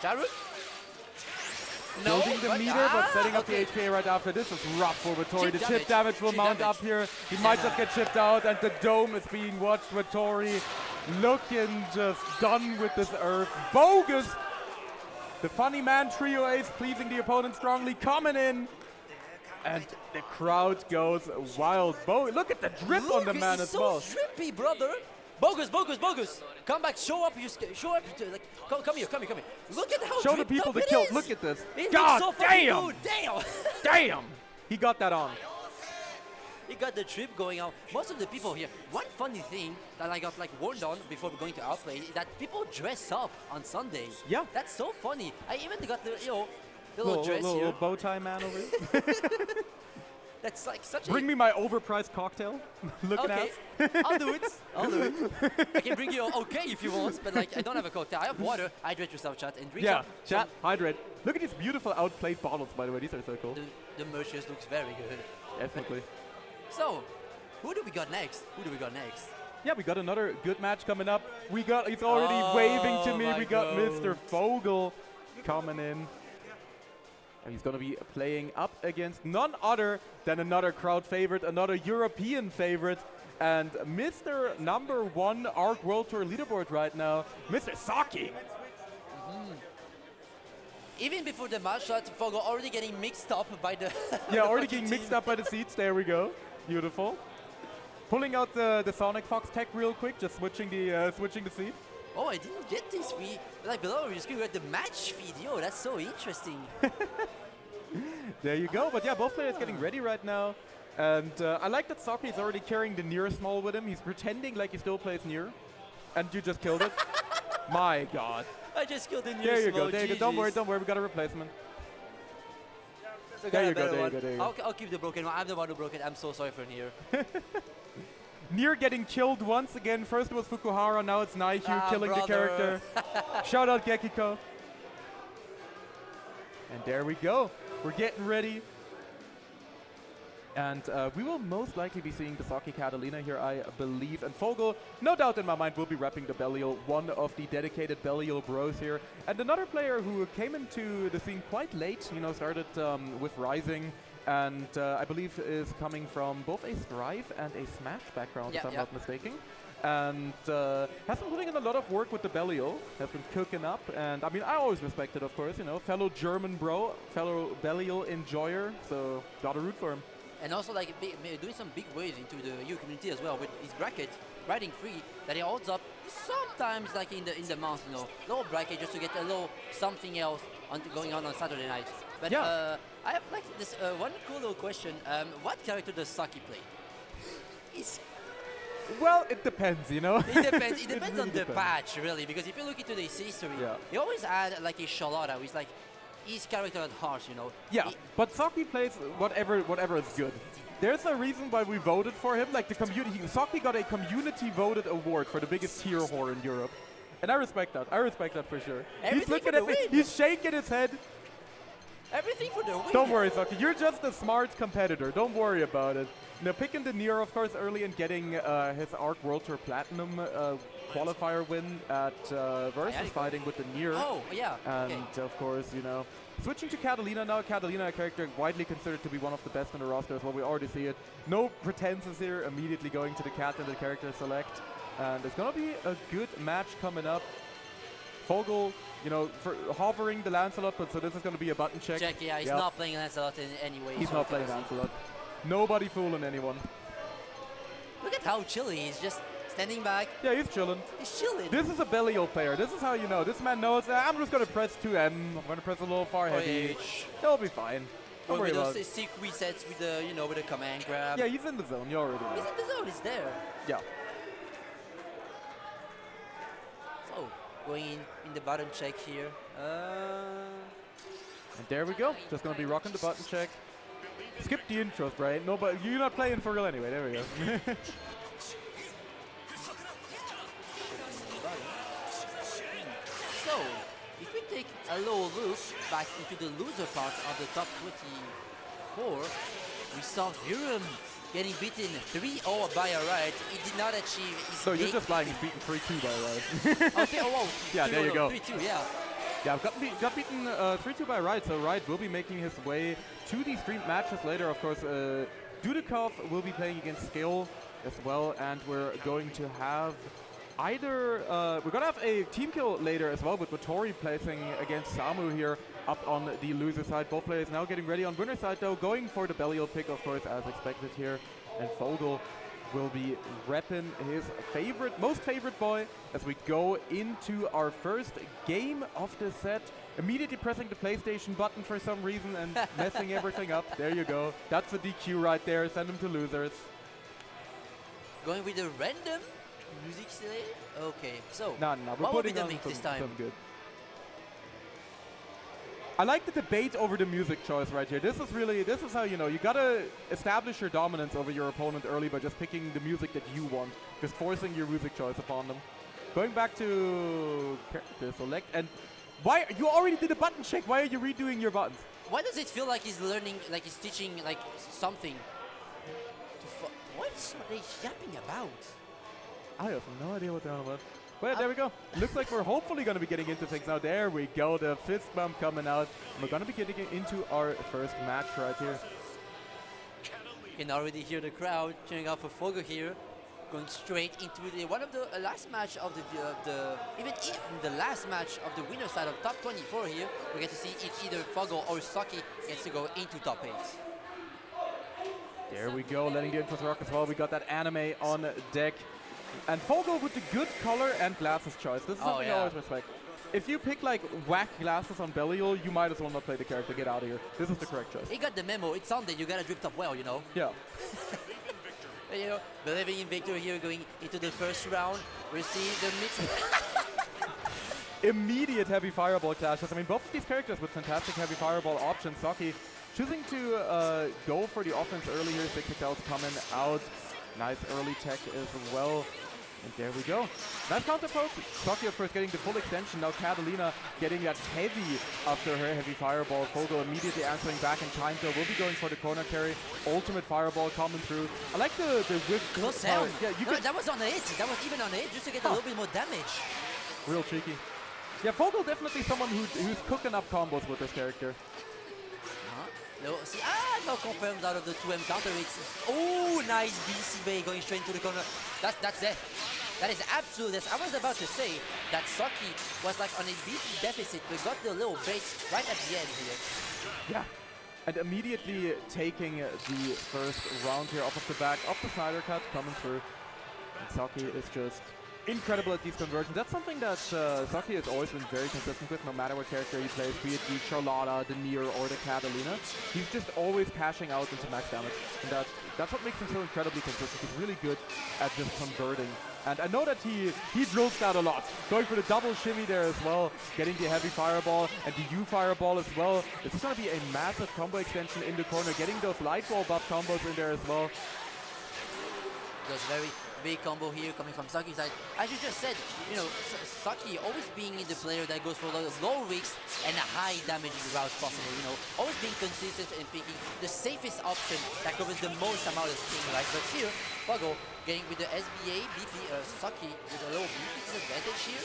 Jarut? No, Building the meter, but setting up the HPA right after. This is rough for Vittori. The chip damage will mount up here. He might just get chipped out, and the dome is being watched. Vittori looking just done with this earth. Bogus! The funny man trio ace pleasing the opponent strongly, coming in. And the crowd goes wild. Look at the drip on the man as well. So trippy, brother. Bogus, Bogus, Bogus. Come back, show up. Show up. Like, come here. Look at how show the people the kill. Look at this. It God so damn. Good. Damn. Damn. He got that on. He got the trip going on. Most of the people here, one funny thing that I got like warned on before going to AUTplayed is that people dress up on Sundays. Yeah. That's so funny. I even got the, the little dress here. Little bow tie man over here. That's like such Bring me my overpriced cocktail. Looking okay. I'll do it. I can bring you okay if you want, but like I don't have a cocktail. I have water. Hydrate yourself, chat, and drink chat, hydrate. Look at these beautiful outplayed bottles, by the way. These are so cool. The merchandise looks very good. Definitely. So, who do we got next? Yeah, we got another good match coming up. He's already waving to me. We got Mr. Fogel coming in. And he's going to be playing up against none other than another crowd favorite, another European favorite, and Mr. #1 ARC World Tour leaderboard right now, Mr. Saki. Even before the match, Fogel already getting mixed up by the yeah, already getting mixed up by the seats. There we go. Beautiful. Pulling out the Sonic Fox tech real quick, just switching the seat. Oh, I didn't get this feed. Like below your screen, we had the match feed. Yo, that's so interesting. There you go. But yeah, both players getting ready right now. And I like that Saki is already carrying the Nier small with him. He's pretending like he still plays Nier. And you just killed it. My God. I just killed the Nier There you small. go. There you go. Don't worry. We got a replacement. So there you go. I'll keep the broken one. I'm the one who broke it. I'm so sorry for Nier. Nier getting killed once again. First it was Fukuhara, now it's Naihyu killing the character. Shout out Gekiko. And there we go. We're getting ready. And we will most likely be seeing the Saki Catalina here, I believe. And Fogel, no doubt in my mind, will be repping the Belial, one of the dedicated Belial bros here. And another player who came into the scene quite late, started with Rising. And I believe is coming from both a Strive and a Smash background, if I'm not mistaken. And has been putting in a lot of work with the Belial, has been cooking up. And I mean, I always respect it, of course, fellow German bro, fellow Belial enjoyer, so gotta root for him. And also like doing some big waves into the EU community as well with his bracket, riding free, that he holds up sometimes like in the month, little bracket just to get a little something else going on Saturday night. But I have like this one cool little question. What character does Saki play? Well, it depends, It depends. It depends really on the patch, really, because if you look into his history, he always had like a Charlotta, who is like his character at heart, Yeah, but Saki plays whatever is good. There's a reason why we voted for him. Like the community, Saki got a community-voted award for the biggest tier whore in Europe, and I respect that. I respect that for sure. He's looking at me. He's shaking his head. Everything for the win. Don't worry, Saki. You're just a smart competitor. Don't worry about it. Picking the Nier, of course, early and getting his ARC World Tour Platinum qualifier win at versus fighting with the Nier. Oh, yeah. And of course, switching to Catalina now. Catalina, a character widely considered to be one of the best in the roster as well. We already see it. No pretenses here. Immediately going to the Cat and the character select. And it's going to be a good match coming up. Fogel, for hovering the Lancelot, but so this is going to be a button check. He's not playing Lancelot in any way. He's not playing Lancelot. Nobody fooling anyone. Look at how chilly he is, just standing back. Yeah, he's chilling. He's chilling. This is a Belial player. This is how you know. This man knows, I'm just going to press 2M. I'm going to press a little far heavy. He'll be fine. Don't worry with about those it. sick resets with the, you know, with the command grab. Yeah, he's in the zone. You already know. He's in the zone, he's there. Yeah. So, going in the button check here. And there we go. Just gonna be rocking the button check. Skip the intros, right? No, but you're not playing for real anyway. There we go. So, if we take a little look back into the loser part of the top 24, we saw Virum getting beaten 3-0 by a right. He did not achieve his So you're game. just lying. He's beaten 3-2 by right. Oh, wow. Yeah, there you go. 3-2, yeah. Yeah, got beaten 3-2 by Wright, so Wright will be making his way to the streamed matches later. Of course, Dudikov will be playing against Skill as well, and we're going to have either... we're going to have a team kill later as well, with Motori placing against Samu here up on the loser side. Both players now getting ready on winner side, though, going for the Belial pick, of course, as expected here. And Fogel will be repping his most favorite boy as we go into our first game of the set. Immediately pressing the PlayStation button for some reason and messing everything up. There you go. That's the DQ right there. Send him to losers. Going with a random music select. Okay, so No, we're what will be putting the on mix this time? some good. I like the debate over the music choice right here. This is how, you know, you gotta establish your dominance over your opponent early by just picking the music that you want, just forcing your music choice upon them. Going back to character select, and why you already did a button check? Why are you redoing your buttons? Why does it feel like he's learning, like he's teaching, like something? What are they yapping about? I have no idea what they're on about. But there we go. Looks like we're hopefully going to be getting into things now. There we go. The fist bump coming out. And we're going to be getting into our first match right here. You can already hear the crowd cheering out for Fogo here, going straight into the one of the last match of the even in the last match of the winner side of top 24 here. We get to see if either Fogo or Saki gets to go into top 8. There we go. Letting the intros rock as well. We got that anime on deck. And Fogel with the good color and glasses choice. This is something I always respect. If you pick like whack glasses on Belial, you might as well not play the character. Get out of here. This is the correct choice. He got the memo. It's Sunday. You gotta drip top well, you know. Yeah. You know, believing in victory here, going into the first round. We see the mix. Immediate heavy fireball clashes. I mean, both of these characters with fantastic heavy fireball options. Saki choosing to go for the offense early here. 6XL coming out. Nice early tech as well. And there we go. Nice counter poke. Saki, of course, getting the full extension. Now Catalina getting that heavy after her heavy fireball. Fogo immediately answering back, and Chainto will be going for the corner carry. Ultimate fireball coming through. I like the whip. Close sound. Yeah, you No, that was on the hit. That was even on the hit just to get a little bit more damage. Real cheeky. Yeah, Fogel definitely someone who's cooking up combos with this character. No, see, no confirmed out of the 2M counter. It's nice BC Bay going straight into the corner. That's it. That is absolute. I was about to say that Saki was like on a BC deficit, but got the little bait right at the end here. Yeah. And immediately taking the first round here off of the back, of the Snyder cut coming through. And Saki is just incredible at these conversions. That's something that Saki has always been very consistent with, no matter what character he plays, be it the Charlotta, the Nier, or the Catalina. He's just always cashing out into max damage. And that's what makes him so incredibly consistent. He's really good at just converting. And I know that he drills that a lot. Going for the double shimmy there as well, getting the heavy fireball and the U fireball as well. This is going to be a massive combo extension in the corner, getting those light wall buff combos in there as well. Those very big combo here coming from Saki's side. As you just said, you know, Saki always being the player that goes for those low risks and high damage routes possible, you know, always being consistent and picking the safest option that covers the most amount of sting, right? But here, Fogo getting with the SBA, BP, Saki with a low BP disadvantage here.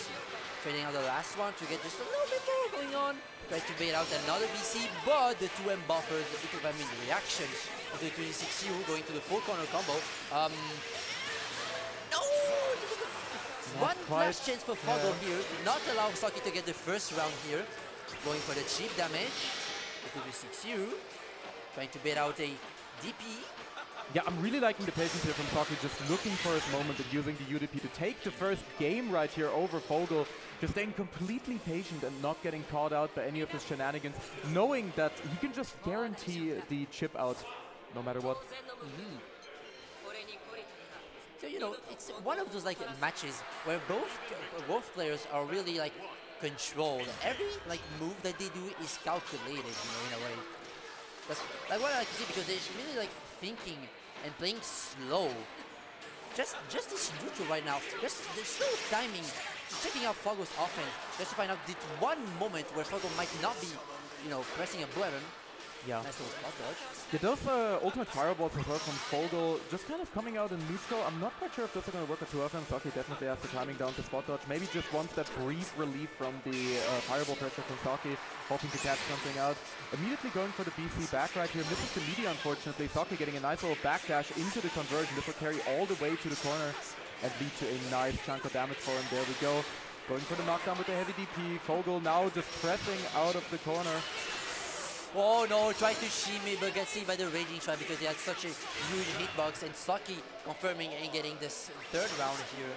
Trading out the last one to get just a little bit more going on. Try to bait out another BC, but the 2M buffers the bit of reaction of the 26U going to the full corner combo. No! One last chance for Fogo here. Did not allow Saki to get the first round here. Going for the cheap damage. The 26U. Trying to bait out a DP. Yeah, I'm really liking the patience here from Saki, just looking for his moment and using the UDP to take the first game right here over Fogel. Just staying completely patient and not getting caught out by any of his shenanigans, knowing that he can just guarantee the chip out no matter what. So you know, it's one of those like matches where both players are really like controlled. Every like move that they do is calculated, you know, in a way. That's like what I like to see because they're really like thinking and playing slow. Just this neutral right now. Just the slow timing, checking out Fogo's offense, just to find out this one moment where Fogo might not be, you know, pressing a button. Yeah. Nice little spot dodge. Yeah, those ultimate fireballs as well from Fogel, just kind of coming out in neutral. I'm not quite sure if those are going to work too often. Saki definitely has the timing down to spot dodge. Maybe just wants that brief relief from the fireball pressure from Saki, hoping to catch something out. Immediately going for the BC back right here. Misses the media, unfortunately. Saki getting a nice little backdash into the conversion. This will carry all the way to the corner and lead to a nice chunk of damage for him. There we go. Going for the knockdown with the heavy DP. Fogel now just pressing out of the corner. Oh no, tried to shimmy but gets seen by the Raging Shot because he had such a huge hitbox, and Saki confirming and getting this third round here.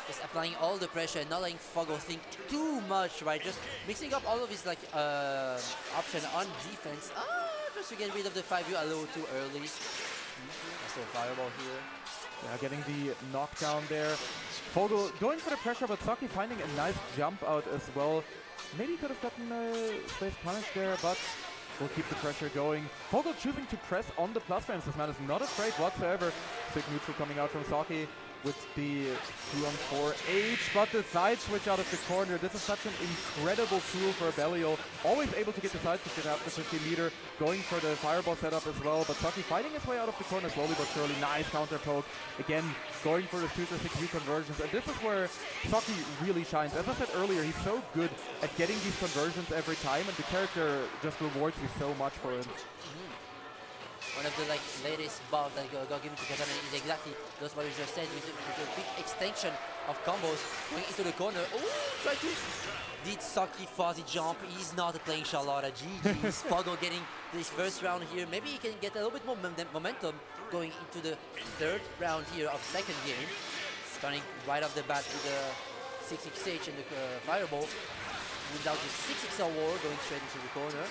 Just applying all the pressure and not letting Fogo think too much, right? Just mixing up all of his like option on defense. Just to get rid of the 5U a little too early. Nice little fireball here. Yeah, getting the knockdown there. Fogel going for the pressure, but Saki finding a nice jump out as well. Maybe could have gotten space punish there, but we'll keep the pressure going. Fogel choosing to press on the plus frames. This man is not afraid whatsoever. Big neutral coming out from Saki with the 2-on-4 H, but the side switch out of the corner. This is such an incredible tool for Belial. Always able to get the side switch after 50 meter. Going for the fireball setup as well, but Saki fighting his way out of the corner slowly but surely. Nice counter poke. Again, going for the 2-6 view conversions, and this is where Saki really shines. As I said earlier, he's so good at getting these conversions every time, and the character just rewards you so much for it. One of the like latest buffs that got given to Katana is exactly that's what you just said, with a big extension of combos going into the corner. Oh, try to did Saki fuzzy jump. He's not playing Charlotta. GG's. Fogo getting this first round here. Maybe he can get a little bit more momentum going into the third round here of second game. Starting right off the bat with the 6xh and the fireball. Without the 6xl war going straight into the corner.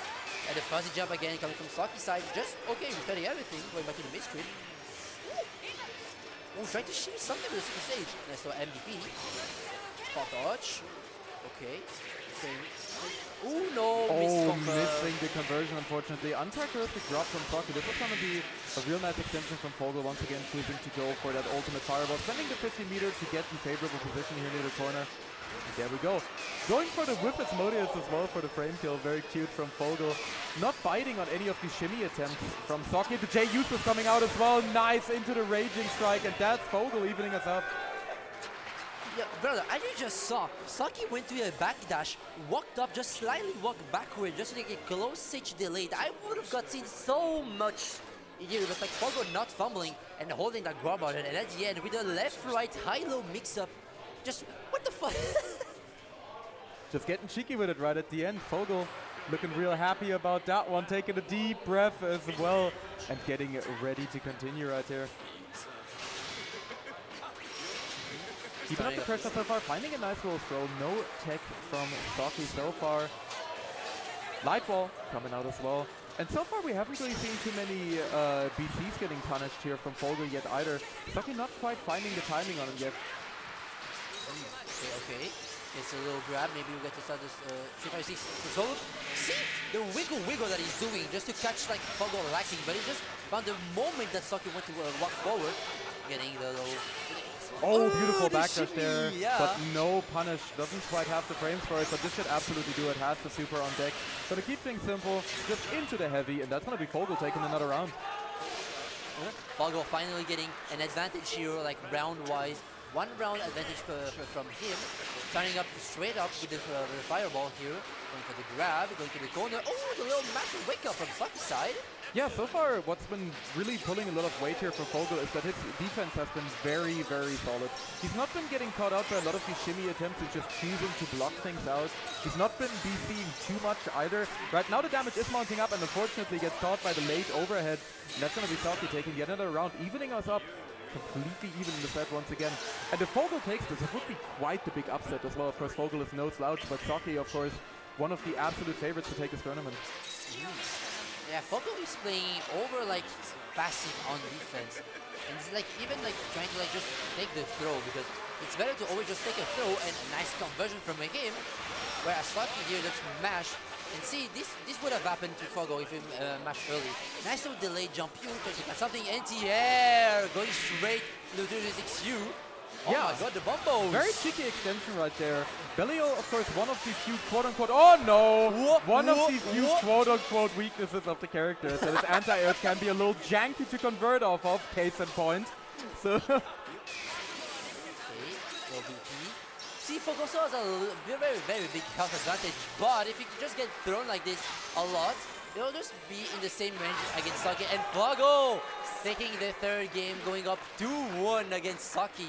And the fuzzy jump again coming from Saki's side. Just okay, returning everything, going back to the mid-screen. Oh, trying to shimmy something with the 6xh. Nice little MVP. Spot dodge. Okay. Oh no, missing the conversion, unfortunately. Uncharacteristic drop from Saki. This was going to be a real nice extension from Fogel, once again choosing to go for that ultimate fireball. Spending the 50 meter to get in favorable position here near the corner. There we go. Going for the whip Asmodeus as well for the frame kill. Very cute from Fogel. Not biting on any of the shimmy attempts from Saki. The J-Use was coming out as well. Nice into the Raging Strike, and that's Fogel evening us up. Yeah, brother, as you just saw, Saki went to a backdash, walked up, just slightly walked backward, just like a close hitch delayed. I would have got seen so much here, but like Fogo not fumbling and holding that grab button, and at the end with a left-right high-low mix-up, just what the fuck? Just getting cheeky with it right at the end. Fogel looking real happy about that one, taking a deep breath as well, and getting ready to continue right here. Keeping up the pressure so far, finding a nice little throw. No tech from Saki so far. Light ball coming out as well. And so far we haven't really seen too many BCs getting punished here from Fogel yet either. Saki not quite finding the timing on him yet. Okay. It's a little grab. Maybe we'll get to start this 356 so see the wiggle that he's doing just to catch like Fogo lacking, but he just found the moment that Saki went to walk forward, getting the little. Oh, beautiful backdash there, yeah. But no punish. Doesn't quite have the frames for it, but this should absolutely do it. Has the super on deck. So to keep things simple, just into the heavy, and that's going to be Fogel taking another round. Fogo finally getting an advantage here, like round-wise. 1 round advantage from him. Starting up straight up with the fireball here. Going for the grab, going to the corner. Oh, the little massive wake up from Saki's side. Yeah, so far what's been really pulling a lot of weight here for Fogel is that his defense has been very, very solid. He's not been getting caught out by a lot of these shimmy attempts and just choosing to block things out. He's not been DCing too much either. Right now the damage is mounting up and unfortunately gets caught by the late overhead. And that's going to be Saki taking yet another round, evening us up. Completely even in the set once again. And if Fogel takes this, it would be quite the big upset as well. Of course, Fogel is no slouch, but Saki, of course, one of the absolute favorites to take this tournament. Yeah, Fogel is playing over like passive on defense. And it's like even like trying to like just take the throw because it's better to always just take a throw and a nice conversion from him. Whereas Saki here just mash. And see, this would have happened to Fogel if he mashed early. Nice little delayed jump U, something anti-air, going straight to the 36U. Oh yeah. My god, the bombos! Very cheeky extension right there. Belial, of course, one of the few quote-unquote, oh no! One of the few quote-unquote weaknesses of the character. That his anti-airs can be a little janky to convert off of, case in point. So okay, see, Fogel also has a very, very big health advantage, but if you just get thrown like this a lot, it'll just be in the same range against Saki. And Fogel taking the third game, going up 2-1 against Saki.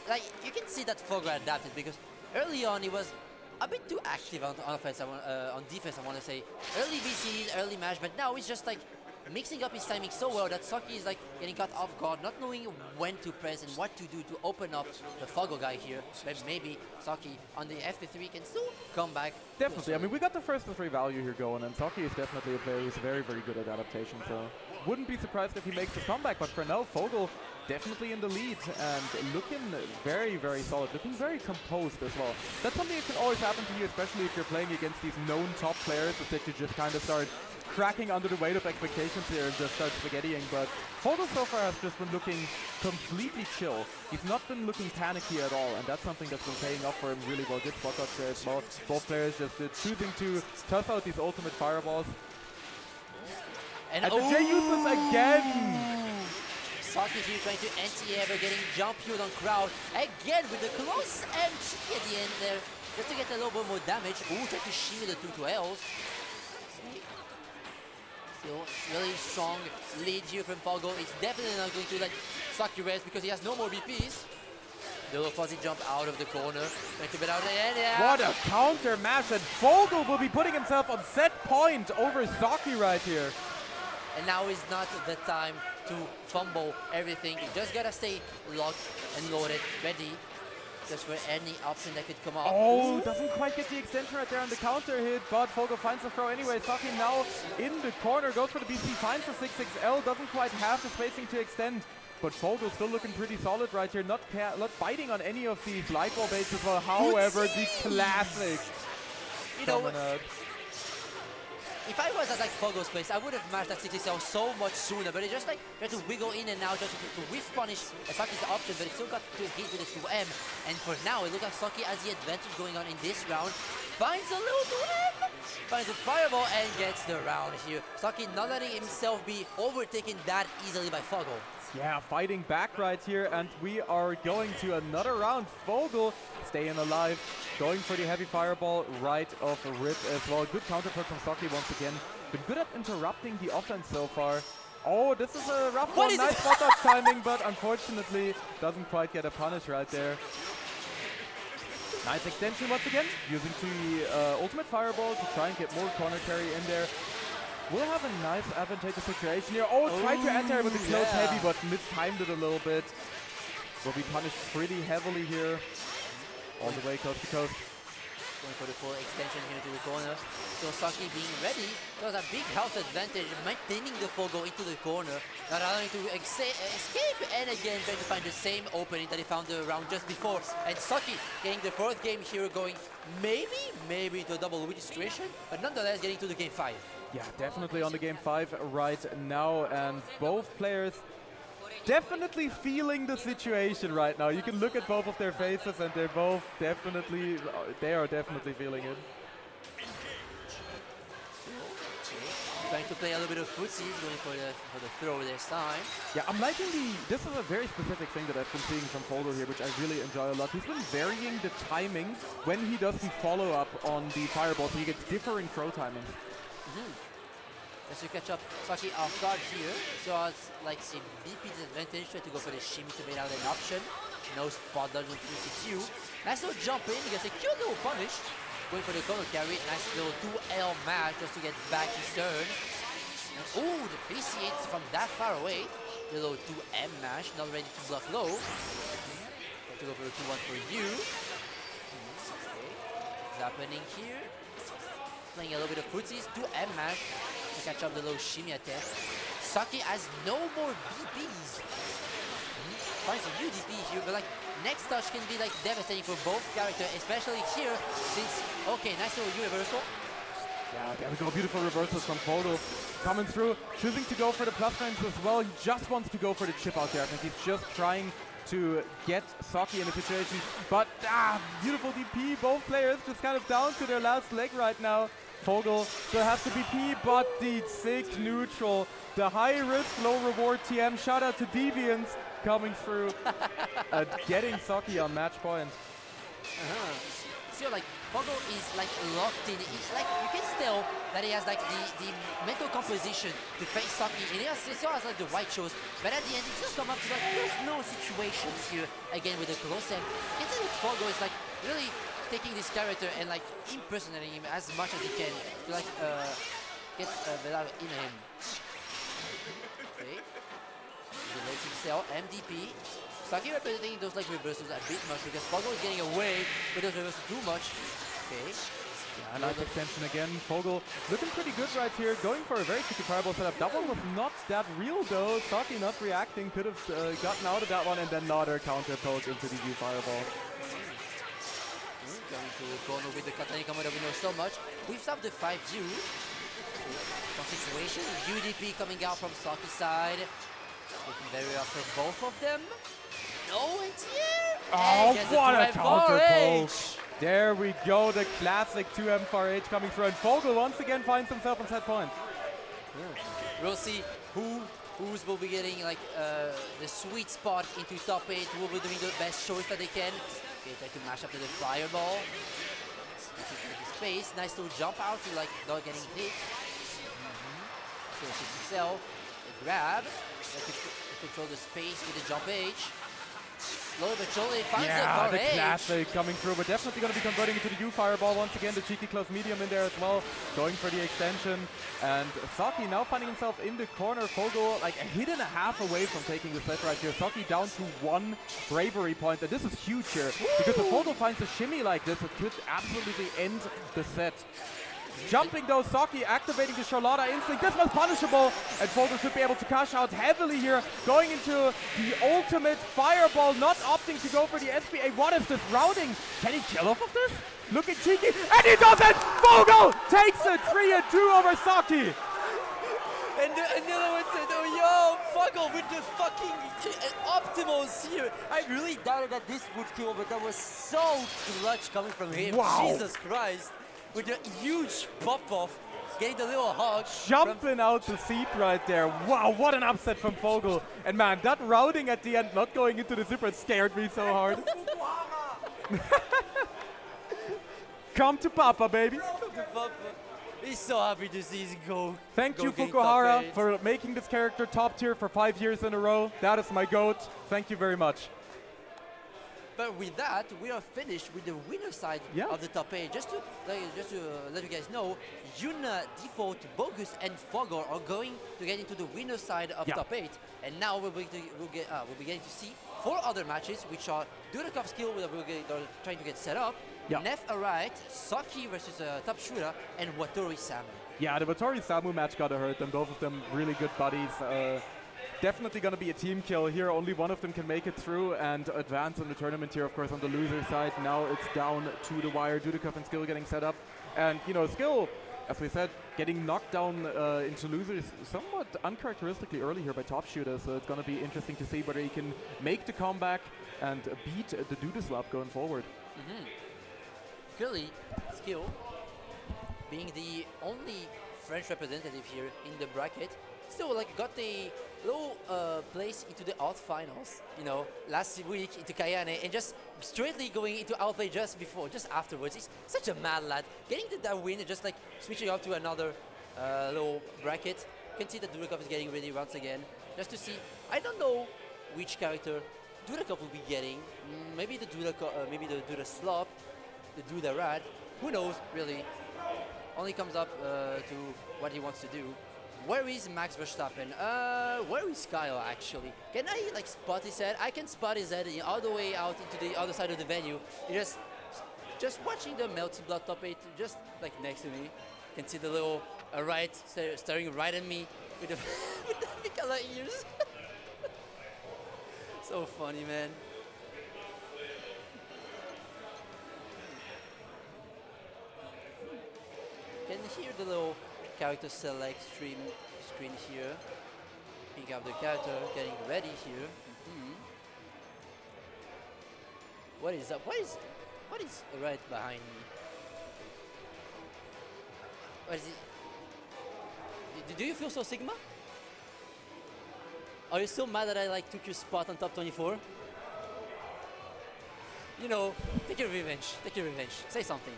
Like, you can see that Fogel adapted because early on he was a bit too active on offense, on defense, I want to say. Early BCs, early match, but now he's just like mixing up his timing so well that Saki is like getting caught off guard, not knowing when to press and what to do to open up the Fogel guy here. But maybe Saki on the FP3 can still come back. definitely, I mean, we got the first to 3 value here going, and Saki is definitely a player who's very, very good at adaptation, so wouldn't be surprised if he makes the comeback, but for now, Fogel definitely in the lead and looking very, very solid, looking very composed as well. That's something that can always happen to you, especially if you're playing against these known top players that you just kind of start cracking under the weight of expectations here and just start spaghettiing, but Fogel so far has just been looking completely chill. He's not been looking panicky at all, and that's something that's been paying off for him really well. Good spot dodge there as well. Both players just choosing to toss out these ultimate fireballs. And the J uses again! Saki here trying to anti-air, but getting jump healed on crowd. Again with the close MG at the end there, just to get a little bit more damage. Ooh, trying to shield the 2-2Ls. Still really strong lead here from Fogel. It's definitely not going to let Saki rest because he has no more BPs. The little fuzzy jump out of the corner. Going to get out there. Yeah. What a counter mash, and Fogel will be putting himself on set point over Saki right here. And now is not the time to fumble everything. You just gotta stay locked and loaded, ready, just for any option that could come up. Oh, doesn't quite get the extension right there on the counter hit, but Fogel finds the throw anyway. Saki now in the corner, goes for the BC, finds the 6-6L, doesn't quite have the spacing to extend. But Fogel still looking pretty solid right here, not biting on any of these light ball baits as well. However, the classic. You know, if I was at like Fogel's place, I would have mashed that 60 so much sooner, but it just like tried to wiggle in and out just to whiff punish Saki's the option, but it still got to hit with a 2M. And for now, it looks like Saki has the advantage going on in this round. Finds a little 2M, finds a fireball and gets the round here. Saki not letting himself be overtaken that easily by Fogel. Yeah, fighting back right here, and we are going to another round. Fogel staying alive, going for the heavy fireball right off a rip as well. Good counter from Saki once again. Been good at interrupting the offense so far. Oh, this is a rough one. Nice spot dodge timing, but unfortunately doesn't quite get a punish right there. Nice extension once again, using the ultimate fireball to try and get more corner carry in there. We'll have a nice advantageous situation here. Oh, tried to enter with a close heavy, but mistimed it a little bit. Will be punished pretty heavily here. All the way coast to coast. Going for the full extension here to the corner. So Saki being ready, does a big health advantage, maintaining the Fogel into the corner, not allowing to escape, and again trying to find the same opening that he found the round just before. And Saki getting the fourth game here, going maybe to a double win situation, but nonetheless getting to the game 5. Yeah, definitely on the game 5 right now, and both players definitely feeling the situation right now. You can look at both of their faces and they're both definitely, they are definitely feeling it. Trying to play a little bit of footsies, going for the throw this time. Yeah, I'm liking this is a very specific thing that I've been seeing from Fogo here, which I really enjoy a lot. He's been varying the timing when he does the follow-up on the fireball, so he gets different throw timings. As you catch up Saki off guard here, so it's like a BP disadvantage, try to go for the shimmy to make out an option. No spot dodge on 362. Nice little jump in, he gets a cute little punish. Going for the corner carry, nice little 2L match just to get back his turn. Ooh, the PC8 from that far away. The little 2M mash, not ready to block low. Have to go for the 2-1 for you. Okay. What's happening here? Playing a little bit of footsies, 2M mash to catch up the low shimmy attack. Saki has no more BPs. Finds a UDP here, but like next touch can be like devastating for both characters, especially here since, okay, nice little universal. Yeah, there we go, beautiful reversals from Fogo. Coming through, choosing to go for the plus frames as well. He just wants to go for the chip out there. I think he's just trying to get Saki in a situation. But, beautiful DP. Both players just kind of down to their last leg right now. Fogo still has to BP, but the sick neutral. The high risk, low reward TM. Shout out to Deviants coming through and getting Saki on match point. So like Fogo is like locked in. It's like you can tell that he has like the mental composition to face Saki, and he still has like the right choice. But at the end, it just comes up to like there's no situations here again with the close end. You can see that Fogo is like really taking this character and like impersonating him as much as he can to like get Velaro in him. Okay. The late cell, MDP. Saki representing those like reversals a bit much because Fogo is getting away with those reversals too much. Okay. Yeah, nice extension again. Fogo looking pretty good right here, going for a very tricky fireball setup. That one was not that real though. Saki not reacting, could have gotten out of that one, and then another counter poke into the U fireball. Going to the corner with the Katani Kamo that we know so much. We've stopped the 5U. Some situation. UDP coming out from Saki's side. Looking very rough for both of them. No, it's here! Oh, what a counter poke! H. There we go, the classic 2M4H coming through, and Fogo once again finds himself on set point. We'll see who's will be getting like the sweet spot into top 8, who will be doing the best choice that they can. Okay, try to mash up to the fireball. Space, nice little jump out to like not getting hit. So itself, the grab, like to control the space with the jump H. Slowly but surely finds the H. classic coming through, but definitely going to be converting into the U fireball once again. The cheeky close medium in there as well, going for the extension. And Saki now finding himself in the corner. Fogo like a hit and a half away from taking the set right here. Saki down to 1 bravery point, and this is huge here because if Fogo finds a shimmy like this, it could absolutely end the set. Jumping though, Saki activating the Charlotta instinct. This was punishable, and Fogo should be able to cash out heavily here. Going into the ultimate fireball, not opting to go for the SPA. What is this routing? Can he kill off of this? Looking cheeky, and he does it! Fogo takes it 3-2 over Saki. And the other one said, oh yo, Fogo with the fucking optimals here. I really doubted that this would kill, but that was so clutch coming from him. Wow. Jesus Christ. With a huge pop-off, getting the little hug. Jumping out the seat right there. Wow, what an upset from Fogo. And man, that routing at the end, not going into the super, scared me so hard. Come to Papa, baby. He's so happy to see his go. Thank you, getting Fukuhara, top 8. for making this character top tier for 5 years in a row. That is my GOAT. Thank you very much. But with that, we are finished with the winner side of the top 8. Just to let you guys know, Yuna, Default, Bogus, and Fogo are going to get into the winner side of top 8. And now we'll be getting to see 4 other matches, which are Dudakov skill that they're trying to get set up. Nef Arait, Saki versus Top Shooter, and Watori Samu. Yeah, the Watori Samu match got hurt, and both of them really good buddies. Definitely going to be a team kill here. Only one of them can make it through and advance in the tournament here, of course, on the loser side. Now it's down to the wire. Dudakov and Skill getting set up. And, you know, Skill, as we said, getting knocked down into losers somewhat uncharacteristically early here by Top Shooter. So it's going to be interesting to see whether he can make the comeback and beat the Dudaslap going forward. Clearly, Skill being the only French representative here in the bracket, still like got the low place into the out finals, you know, last week into Kayane, and just straightly going into AUTplayed just afterwards. He's such a mad lad. Getting that win and just like switching up to another low bracket. You can see that Dudakov is getting ready once again, just to see. I don't know which character Dudakov will be getting. Maybe the Duda Slop, the Duda Rad. Who knows, really? Only comes up to what he wants to do. Where is Max Verstappen? Where is Kyle actually? Can I like spot his head? I can spot his head all the way out into the other side of the venue. Just watching the Melty Blood top 8, just like next to me. You can see the little staring right at me with the with the Mikala ears. So funny, man. Can hear the little character select screen here. Pick up the character, getting ready here. What is up? What is right behind me? What is it? Do you feel so Sigma? Are you so mad that I like took your spot on top 24? You know, take your revenge. Take your revenge. Say something.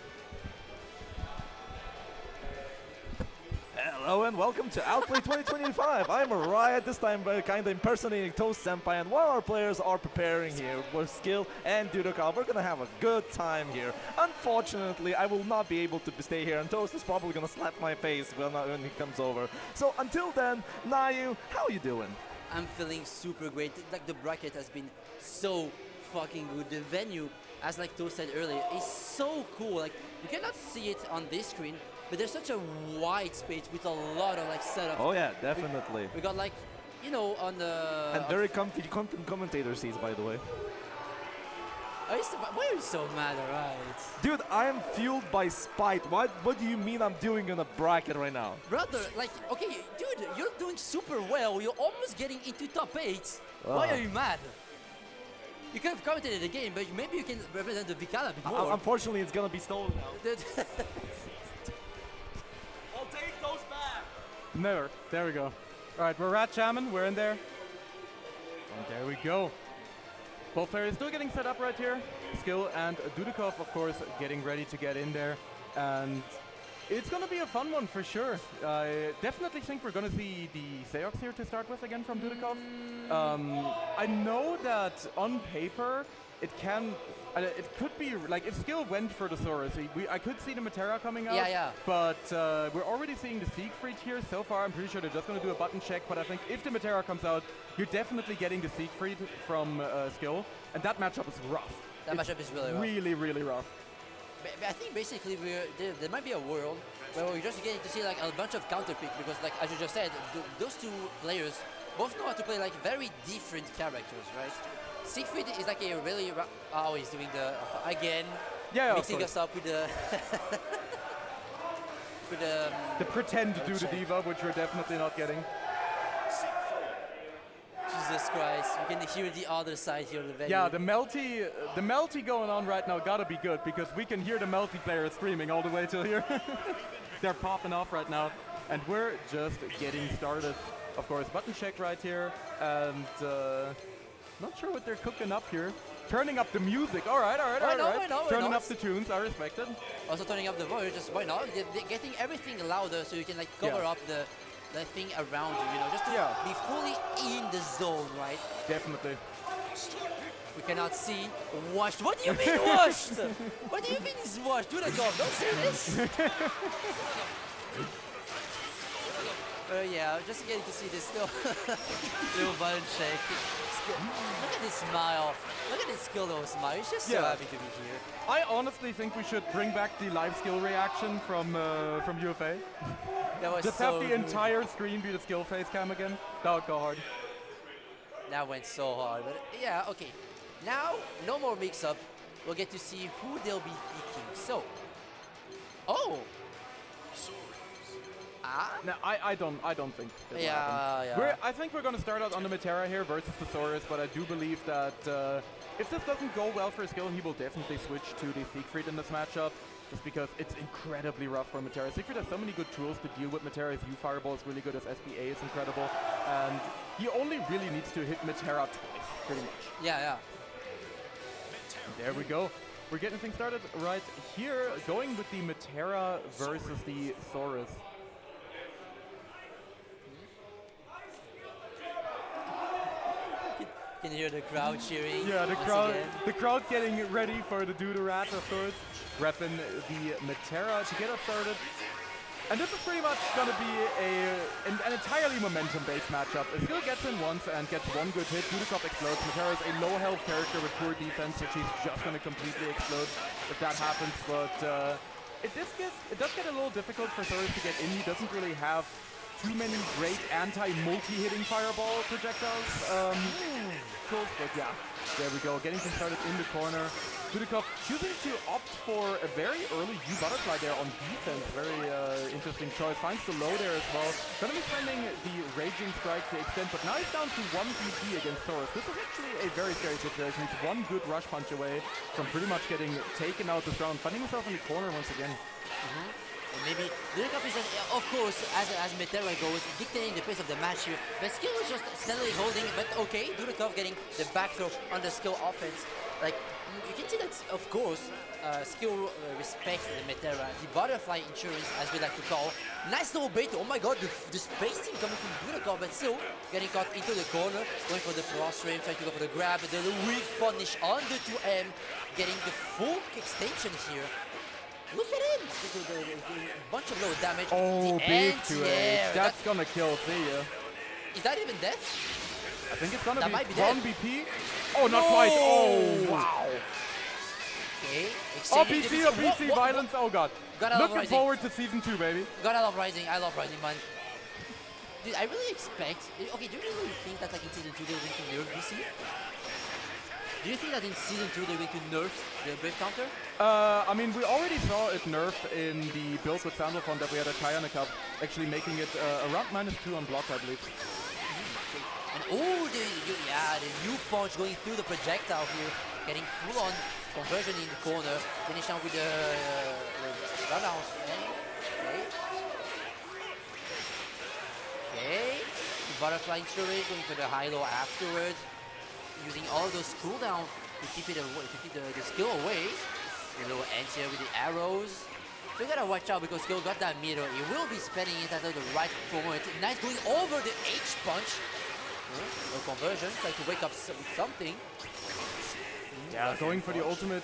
Hello and welcome to AUTplayed 2025. I'm Riot, this time kind of impersonating Toast Senpai, and while our players are preparing here with Skill and Dudakov, we're gonna have a good time here. Unfortunately, I will not be able to stay here, and Toast is probably gonna slap my face when he comes over. So until then, Nayu, how are you doing? I'm feeling super great. Like the bracket has been so fucking good. The venue, as like Toast said earlier, is so cool. Like you cannot see it on this screen, but there's such a wide space with a lot of like setups. Oh yeah, definitely. We got like, you know, on the... And very comfy commentator seats, by the way. Why are you so mad, alright? Dude, I am fueled by spite. What do you mean I'm doing in a bracket right now? Brother, like, okay, dude, you're doing super well. You're almost getting into top 8. Why are you mad? You could have commentated the game, but maybe you can represent the Vikala a bit more. Unfortunately, it's gonna be stolen now. I'll take those back. Never. There we go. All right, we're Rat Shaman. We're in there. And there we go. Both players still getting set up right here. Skill and Dudakov, of course, getting ready to get in there. And it's going to be a fun one for sure. I definitely think we're going to see the Seox here to start with again from Dudakov. I know that on paper, it could be, like, if Skill went for the Saurus, I could see the Matera coming out. Yeah. But we're already seeing the Siegfried here. So far, I'm pretty sure they're just going to do a button check. But I think if the Matera comes out, you're definitely getting the Siegfried from Skill. And that matchup is rough. That matchup is really rough. Really, really rough. I think basically there might be a world where we're just getting to see like a bunch of counter picks, because like as you just said, those two players both know how to play like very different characters, right? Siegfried is like a really he's doing the again, mixing us up with the with the pretend to do the diva, which we're definitely not getting. Jesus Christ, you can hear the other side here of the venue. Yeah, the melty going on right now gotta be good, because we can hear the melty players screaming all the way till here. They're popping off right now, and we're just getting started. Of course, button check right here, and not sure what they're cooking up here. Turning up the music. All right. Turning up the tunes. I respect it. Also turning up the voice. Just why not? They're getting everything louder so you can like cover up the thing around you. You know, just to be fully in the zone, right? Definitely. We cannot see. Washed. What do you mean washed? What do you mean he's washed? Do the job. Don't say this. Yeah, just getting to see this little button shake. Look at this smile. Look at this skill little smile. He's just so happy to be here. I honestly think we should bring back the live skill reaction from UFA. That was just so have the entire screen be the skill face cam again. That would go hard. That went so hard. But yeah, okay. Now, no more mix-up. We'll get to see who they'll be picking. So, No, I don't think. I think we're going to start out on the Matera here versus the Saurus, but I do believe that if this doesn't go well for Skill, he will definitely switch to the Siegfried in this matchup. just because it's incredibly rough for Matera. Siegfried has so many good tools to deal with Matera. His U-Fireball is really good, his SBA is incredible, and he only really needs to hit Matera twice, pretty much. Yeah. There we go. We're getting things started right here, going with the Matera versus the Saurus. Can you hear the crowd cheering? Yeah, once again? the crowd getting ready for the Duderat, of course, repping the Matera to get us started. And this is pretty much going to be an entirely momentum-based matchup. If Skill gets in once and gets one good hit, Dudikov explodes. Matera is a low-health character with poor defense, so she's just going to completely explode if that happens. But it does get a little difficult for Saurus to get in. He doesn't really have too many great anti-multi-hitting fireball projectiles. Cool, but yeah, there we go. Getting things started in the corner. Dudikov choosing to opt for a very early U butterfly there on defense. Very interesting choice. Finds the low there as well. Gonna be spending the Raging Strike to extend, but now he's down to 1 BP against Saurus. This is actually a very scary situation. He's one good rush punch away from pretty much getting taken out this round. Finding himself in the corner once again. And maybe Dudikov is, of course, as Matera goes, dictating the pace of the match here. But Skill is just steadily holding. But okay, Dudikov getting the back throw on the Skill offense. Like, you can see that, of course, Skill respects the Matera, the butterfly insurance, as we like to call. Nice little bait. Oh my god, the spacing coming from Dudikov, but still getting caught into the corner, going for the cross frame, trying to go for the grab, the weak punish on the 2M, getting the full extension here. Look at him! A bunch of low damage. Oh, the big anti-air. 2H. That's gonna kill. See ya. Is that even death? I think it's gonna That be might be 1 dead. BP. Oh, not quite. Oh, wow. Okay. Oh, exchanging BC, the- oh, BC, what- violence. Oh, God. Gotta love Looking Rising. forward to season 2, baby. God, I love Rising. I love Rising, man. Dude, I really expect... Okay, do you really think that like in Season 2 they're going to nerf BC? Do you think that in Season 2 they're going to nerf the Brave counter? I mean, we already saw it nerfed in the build with Sandalphon that we had at Kayana Cup, actually making it around -2 on block, I believe. And oh, the U-punch going through the projectile here, getting full-on conversion in the corner, finish down with the runouts. Okay, the butterfly insurance going for the high-low afterwards, using all those cooldowns to keep it to keep the skill away. A little anti with the arrows. So you gotta watch out because Skill got that meter. He will be spending it at the right moment. Nice going over the H punch. No conversion, trying to wake up with something. Yeah, going for the ultimate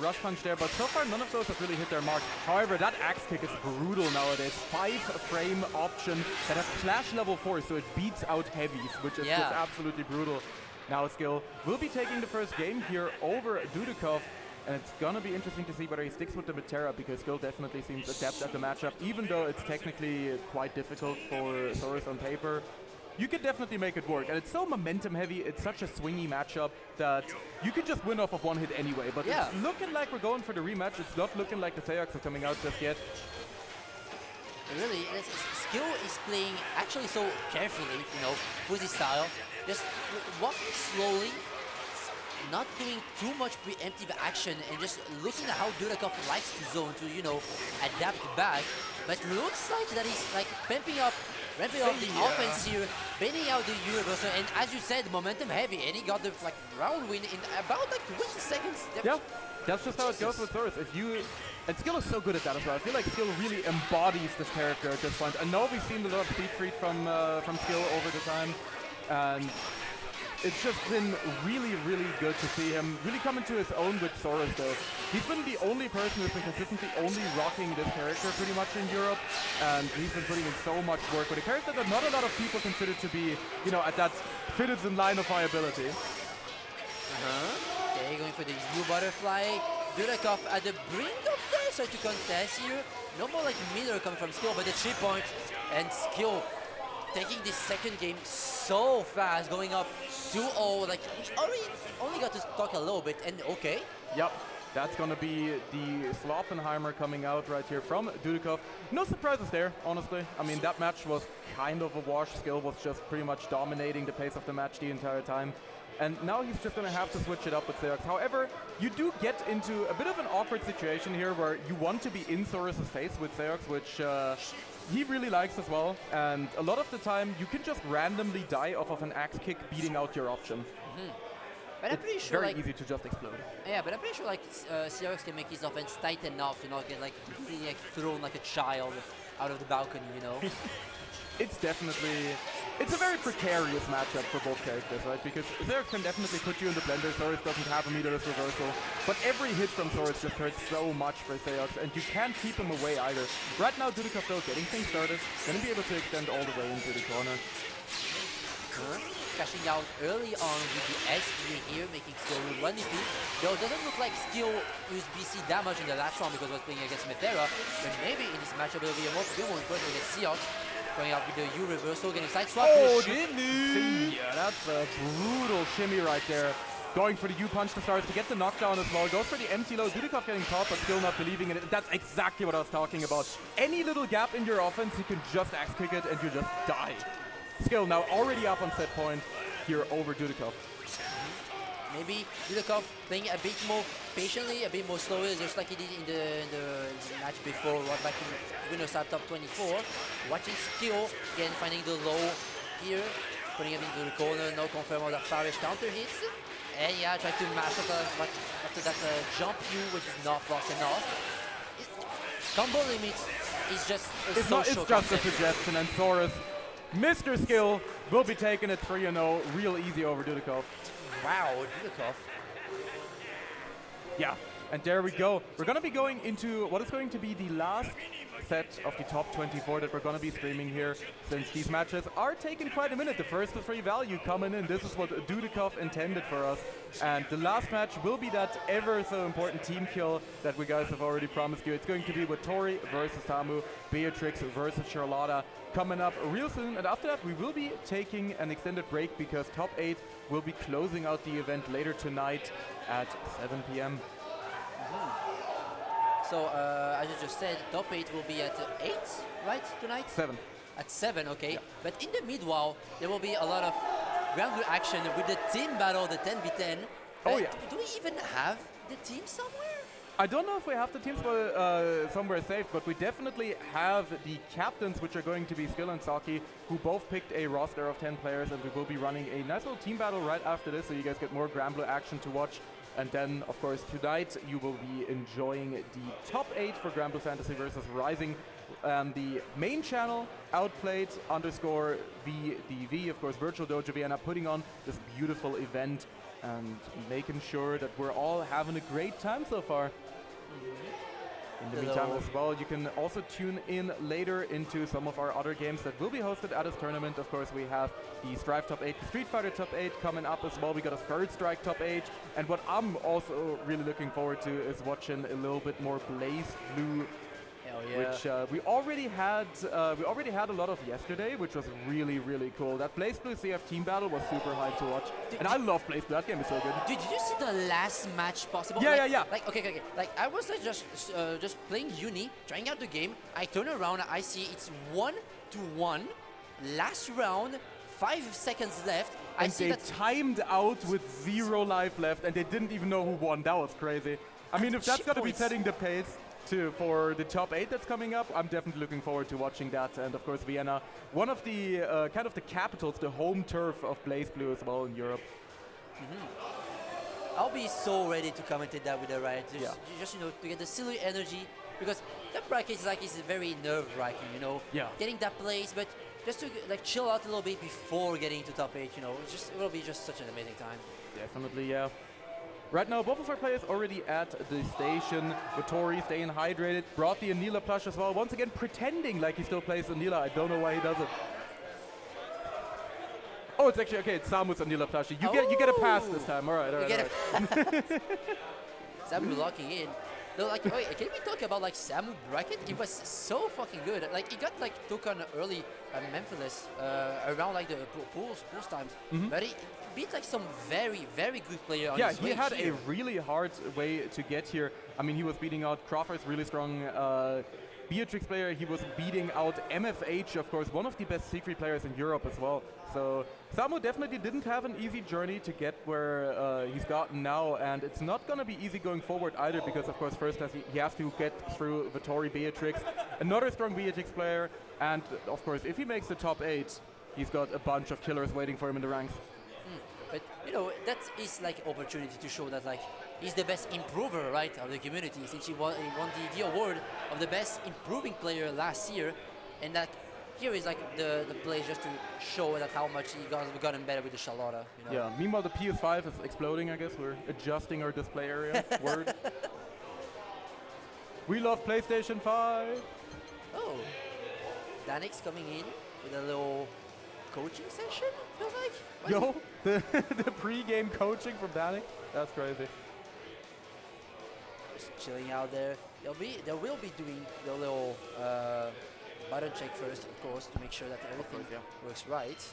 rush punch there, but so far none of those have really hit their mark. However, that axe kick is brutal nowadays. 5-frame option that has Clash level 4, so it beats out heavies, which is just absolutely brutal. Now Skill will be taking the first game here over Dudikov, and it's gonna be interesting to see whether he sticks with the Matera, because Skill definitely seems adept at the matchup, even though it's technically quite difficult for Saurus on paper. You can definitely make it work, and it's so momentum heavy, it's such a swingy matchup that you can just win off of one hit anyway, but it's looking like we're going for the rematch. It's not looking like the Theox are coming out just yet. Really, Skill is playing actually so carefully, you know, Fuzzy style, just walking slowly, not doing too much preemptive action, and just looking at how Dudikov likes to zone to, you know, adapt back. But looks like that he's like ramping up the offense here, baiting out the Universe, and as you said, momentum heavy, and he got the like round win in about like 20 seconds. Yeah, that's just how it goes with Saurus. And Skill is so good at that as well. I feel like Skill really embodies this character at this point. I know we've seen a lot of speed freed from Skill over the time, and it's just been really, really good to see him really come into his own with Saurus, though. He's been the only person who's been consistently only rocking this character pretty much in Europe, and he's been putting in so much work with a character that not a lot of people consider to be, you know, at that citizen line of viability. Okay, going for the U butterfly. Dudikov at the brink of this, trying to contest here. No more like meter coming from Skill, but the 3 point, and Skill taking this second game so fast, going up 2-0, like only got to talk a little bit, and okay. Yep, that's gonna be the Sloppenheimer coming out right here from Dudikov. No surprises there, honestly. I mean, that match was kind of a wash. Skill was just pretty much dominating the pace of the match the entire time. and now he's just going to have to switch it up with Seox. However, you do get into a bit of an awkward situation here where you want to be in Saurus' face with Seox, which he really likes as well, and a lot of the time you can just randomly die off of an axe kick beating out your option. But I'm pretty sure, Very like, easy to just explode. yeah, but I'm pretty sure like Seox can make his offense tight enough to not get like completely like thrown like a child out of the balcony, you know. It's definitely, it's a very precarious matchup for both characters, right? Because Xerax can definitely put you in the blender, Saurus doesn't have a meterless reversal, but every hit from Saurus just hurts so much for Seox, and you can't keep him away either. Right now, Dudikov though getting things started, gonna be able to extend all the way into the corner. Cashing out early on with the S here, making Skill run into. Though it doesn't look like Skill used BC damage in the last round because it was playing against Methera, but maybe in this matchup it'll be a bit more important against Seox. Going out with the U reversal, getting side swap. Oh, shimmy! Yeah, that's a brutal shimmy right there. Going for the U punch to start to get the knockdown as well. Goes for the empty low. Dudikov getting caught, but still not believing in it. That's exactly what I was talking about. Any little gap in your offense, you can just axe kick it and you just die. Skill now already up on set point here over Dudikov. Maybe Dudikov playing a bit more patiently, a bit more slowly, just like he did in the match before, right back in winner's side top 24. Watching Skill, again finding the low here, putting him into the corner, no confirm on the farish counter hits. And yeah, trying to mash up after that jump U, which is not fast enough. Combo limit is just a It's just a concept. suggestion, and Saurus, Mr. Skill, will be taking it 3-0 real easy over Dudikov. Wow, Dudikov. Yeah, and there we go. We're going to be going into what is going to be the last set of the top 24 that we're going to be streaming here, since these matches are taking quite a minute. The first to three value coming in. This is what Dudikov intended for us. And the last match will be that ever so important team kill that we guys have already promised you. It's going to be with Tori versus Samu, Beatrix versus Charlotta coming up real soon. And after that, we will be taking an extended break because top 8 will be closing out the event later tonight at 7 p.m. So, as you just said, top 8 will be at 8, right, tonight? 7. At 7, okay. Yeah. But in the meanwhile, there will be a lot of Granblue action with the team battle, the 10v10. Oh, yeah. Do we even have the team somewhere? I don't know if we have the teams somewhere safe, but we definitely have the captains, which are going to be Skill and Saki, who both picked a roster of 10 players, and we will be running a nice little team battle right after this, so you guys get more Granblue action to watch. And then, of course, tonight you will be enjoying the top 8 for Granblue Fantasy versus Rising. The main channel, Outplayed _VDV, of course, Virtual Dojo Vienna, putting on this beautiful event and making sure that we're all having a great time so far. In the meantime as well, you can also tune in later into some of our other games that will be hosted at this tournament. Of course, we have the Strive Top 8, the Street Fighter Top 8 coming up as well. We got a Third Strike Top 8. And what I'm also really looking forward to is watching a little bit more BlazBlue, which we already had a lot of yesterday, which was really, really cool. That BlazBlue CF team battle was super hype to watch. And I love BlazBlue, that game is so good. Did you see the last match possible? Yeah, like, yeah. Like, okay. Like, I was like just playing Uni, trying out the game. I turn around, I see it's 1-1. Last round, 5 seconds left. I And see they that timed out with 0 life left, and they didn't even know who won. That was crazy. I mean, if that's going to be points. setting the pace for the top 8 that's coming up, I'm definitely looking forward to watching that. And of course, Vienna, one of the kind of the capitals, the home turf of BlazBlue as well in Europe. I'll be so ready to commentate that with the Riot. Just you know, to get the silly energy, because that bracket is very nerve-wracking, you know. Yeah. Getting that place, but just to like chill out a little bit before getting to top 8, you know, it will be just such an amazing time. Definitely, yeah. Right now, both of our players already at the station. With Tori staying hydrated, brought the Anila plush as well. Once again, pretending like he still plays Anila. I don't know why he does it. Oh, it's actually okay. It's Samus Anila plushie. You get a pass this time. All right. Samu locking in. No, like, wait, can we talk about like Samu bracket? It was so fucking good. Like, he got like took on early Memphis around like the pools times, but he beat like some very good player on his way he had here. a really hard way to get here. I mean, he was beating out Crawford's really strong Beatrix player. He was beating out MFH, of course, one of the best C3 players in Europe as well. So Samu definitely didn't have an easy journey to get where he's gotten now, and it's not going to be easy going forward either, because of course first he has to get through Vittori Beatrix, another strong Beatrix player, and of course if he makes the top 8, he's got a bunch of killers waiting for him in the ranks. But you know, that is like opportunity to show that like he's the best improver, right, of the community, since he won the award of the best improving player last year, and that here is like the play just to show that how much he gotten better with the Charlotta. You know? Yeah. Meanwhile, the PS5 is exploding. I guess we're adjusting our display area. Word. We love PlayStation 5. Oh, Danix coming in with a little coaching session. Feels like. Yo, the pre-game coaching from Danny. That's crazy. Just chilling out there. They will be doing the little button check first, of course, to make sure that everything works right.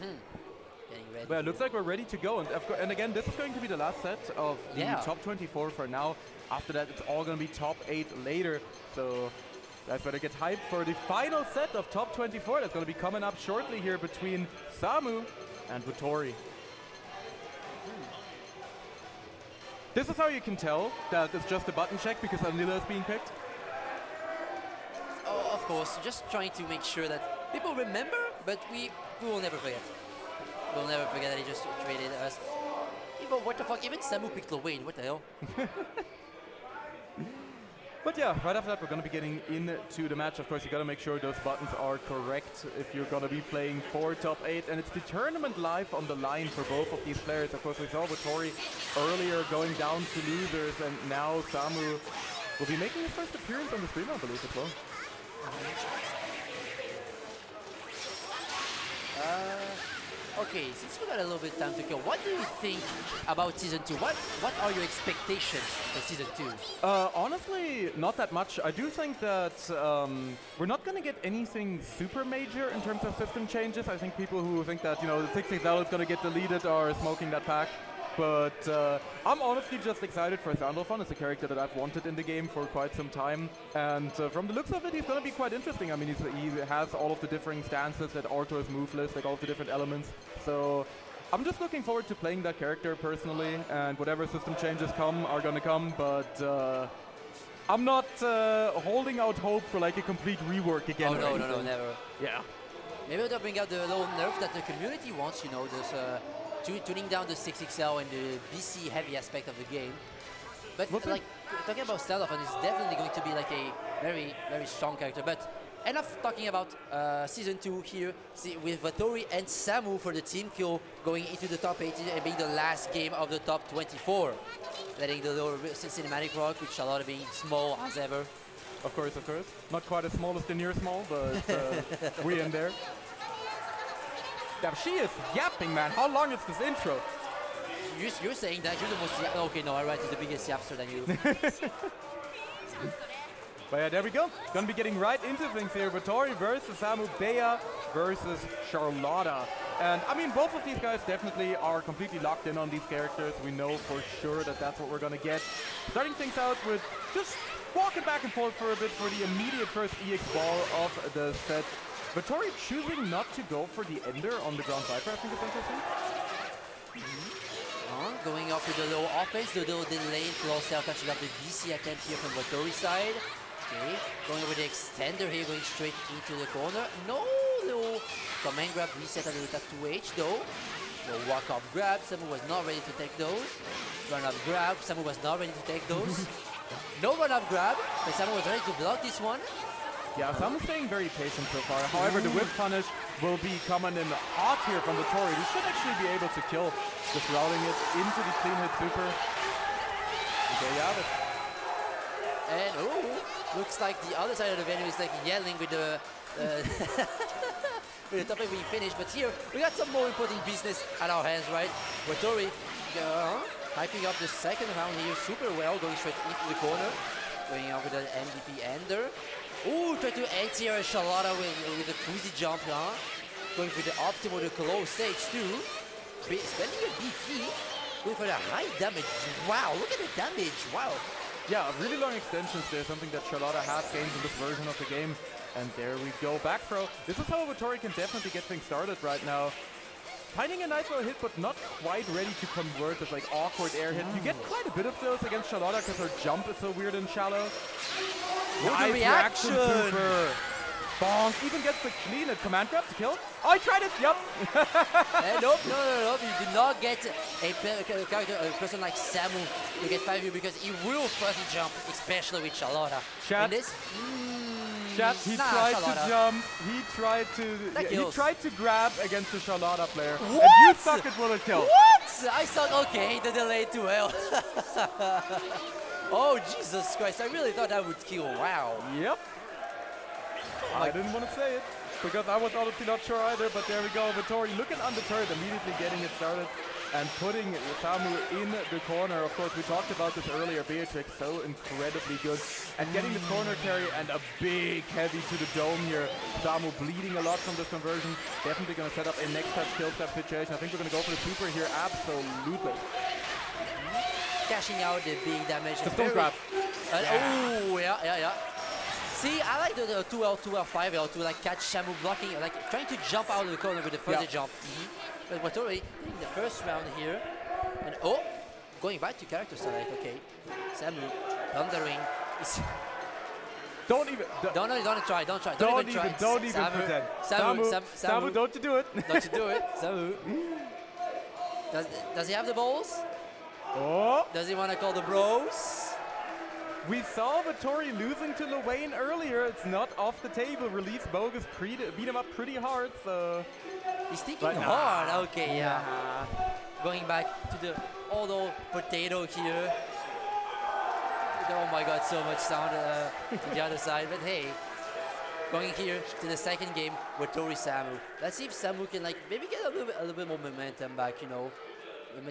Getting ready. Well, it looks like we're ready to go, and again, this is going to be the last set of the top 24 for now. After that, it's all going to be top 8 later. So guys better get hyped for the final set of top 24. That's going to be coming up shortly here between Samu and Vittori. This is how you can tell that it's just a button check because Anila is being picked. Oh, of course, just trying to make sure that people remember, but we will never forget. We'll never forget that he just traded us. Even what the fuck? Even Samu picked Wayne. What the hell? But yeah, right after that, we're going to be getting into the match. Of course, you got to make sure those buttons are correct if you're going to be playing for top 8. And it's the tournament live on the line for both of these players. Of course, we saw Vittori earlier going down to losers, and now Samu will be making his first appearance on the stream, I believe, as well. Okay, since we got a little bit of time to kill, what do you think about Season 2? What are your expectations for Season 2? Honestly, not that much. I do think that we're not going to get anything super major in terms of system changes. I think people who think that, you know, the 6XL is going to get deleted are smoking that pack. But I'm honestly just excited for Sandalphon. It's a character that I've wanted in the game for quite some time. And from the looks of it, he's going to be quite interesting. I mean, he has all of the differing stances that Arto's move list, like all of the different elements. So I'm just looking forward to playing that character personally. And whatever system changes come are going to come. But I'm not holding out hope for like a complete rework again. Oh, no, never. Yeah. Maybe they'll bring out the little nerf that the community wants, you know, this tuning down the 6XL and the BC heavy aspect of the game. But like talking about Sandalphon is definitely going to be like a very, very strong character. But enough talking about Season 2 here with Vittori and Samu for the team kill going into the top 18 and being the last game of the top 24. Letting the little cinematic rock with Charlotte being small as ever. Of course. Not quite as small as the near small, but we're in there. Damn, she is yapping, man. How long is this intro? You're saying that you're the most okay, no, Alright is the biggest yapster than you. But yeah, there we go. Gonna be getting right into things here. Vittori versus Samu, Bea versus Charlotta. And I mean, both of these guys definitely are completely locked in on these characters. We know for sure that that's what we're gonna get. Starting things out with just walking back and forth for a bit for the immediate first EX ball of the set. Vittori choosing not to go for the Ender on the Ground Viper, I think is interesting. Going up with the little offense, the little delay close cell catching up the BC attempt here from Vittori's side. Okay, going over the extender here, going straight into the corner. No little command grab reset at the 2H though. The walk up grab, Samu was not ready to take those. Run up grab, Samu was not ready to take those. No run up grab, but Samu was ready to block this one. Yeah, Samu's staying very patient so far. However, the whip punish will be coming in hot here from Vittori. He should actually be able to kill, just routing it into the clean hit super. And there you have it. And looks like the other side of the venue is like yelling with the with the topic being finished. But here we got some more important business at our hands, right? Vittori hyping up the second round here super well, going straight into the corner, going out with an MVP ender. Ooh, try to anti-air Charlotta with the Fuzi jump, going for the optimal, the close stage too. Spending a BT, going for the high damage. Wow, look at the damage. Wow. Yeah, really long extensions there, something that Charlotta has gained in this version of the game. And there we go, back throw. This is how Vittori can definitely get things started right now. Finding a nice little hit, but not quite ready to convert this like awkward air hit. You get quite a bit of those against Charlotta because her jump is so weird and shallow. Nice reaction! Super. Bonk, even gets the clean and command grab to kill. Oh, I tried it, yep. Nope, no. You do not get a person like Samu to get 5U because he will fuzzy jump, especially with Charlotta. Chat. And this, Chat, he nah, tried Charlotta. to jump, he tried to grab against the Charlotta player. What? And you suck it will it kill. What? I thought, okay, the delay too well. Oh, Jesus Christ, I really thought that would kill, wow. Yep. I didn't want to say it because I was honestly not sure either, but there we go. Vittori looking undeterred, immediately getting it started and putting Samu in the corner. Of course, we talked about this earlier. Beatrix so incredibly good at getting the corner carry and a big heavy to the dome here. Samu bleeding a lot from this conversion. Definitely going to set up a next touch kill step situation. I think we're going to go for the super here. Absolutely. Cashing out the big damage. The stone grab. Oh, yeah. See, I like the 2L, 2L, 5L to like catch Samu blocking, like trying to jump out of the corner with the fuzzy jump. But Vittori in the first round here, and going back to character select. Okay, Samu thundering. Don't even. Don't try. Don't even Samu, pretend. Samu, don't you do it? Don't you do it, Samu? Does he have the balls? Oh. Does he want to call the bros? We saw Vittori losing to Luane earlier. It's not off the table. Release Bogus beat him up pretty hard, so... He's thinking hard. Okay, yeah. Going back to the old potato here. Oh my god, so much sound to the other side. But hey, going here to the second game, Vittori Samu. Let's see if Samu can like maybe get a little bit more momentum back, you know.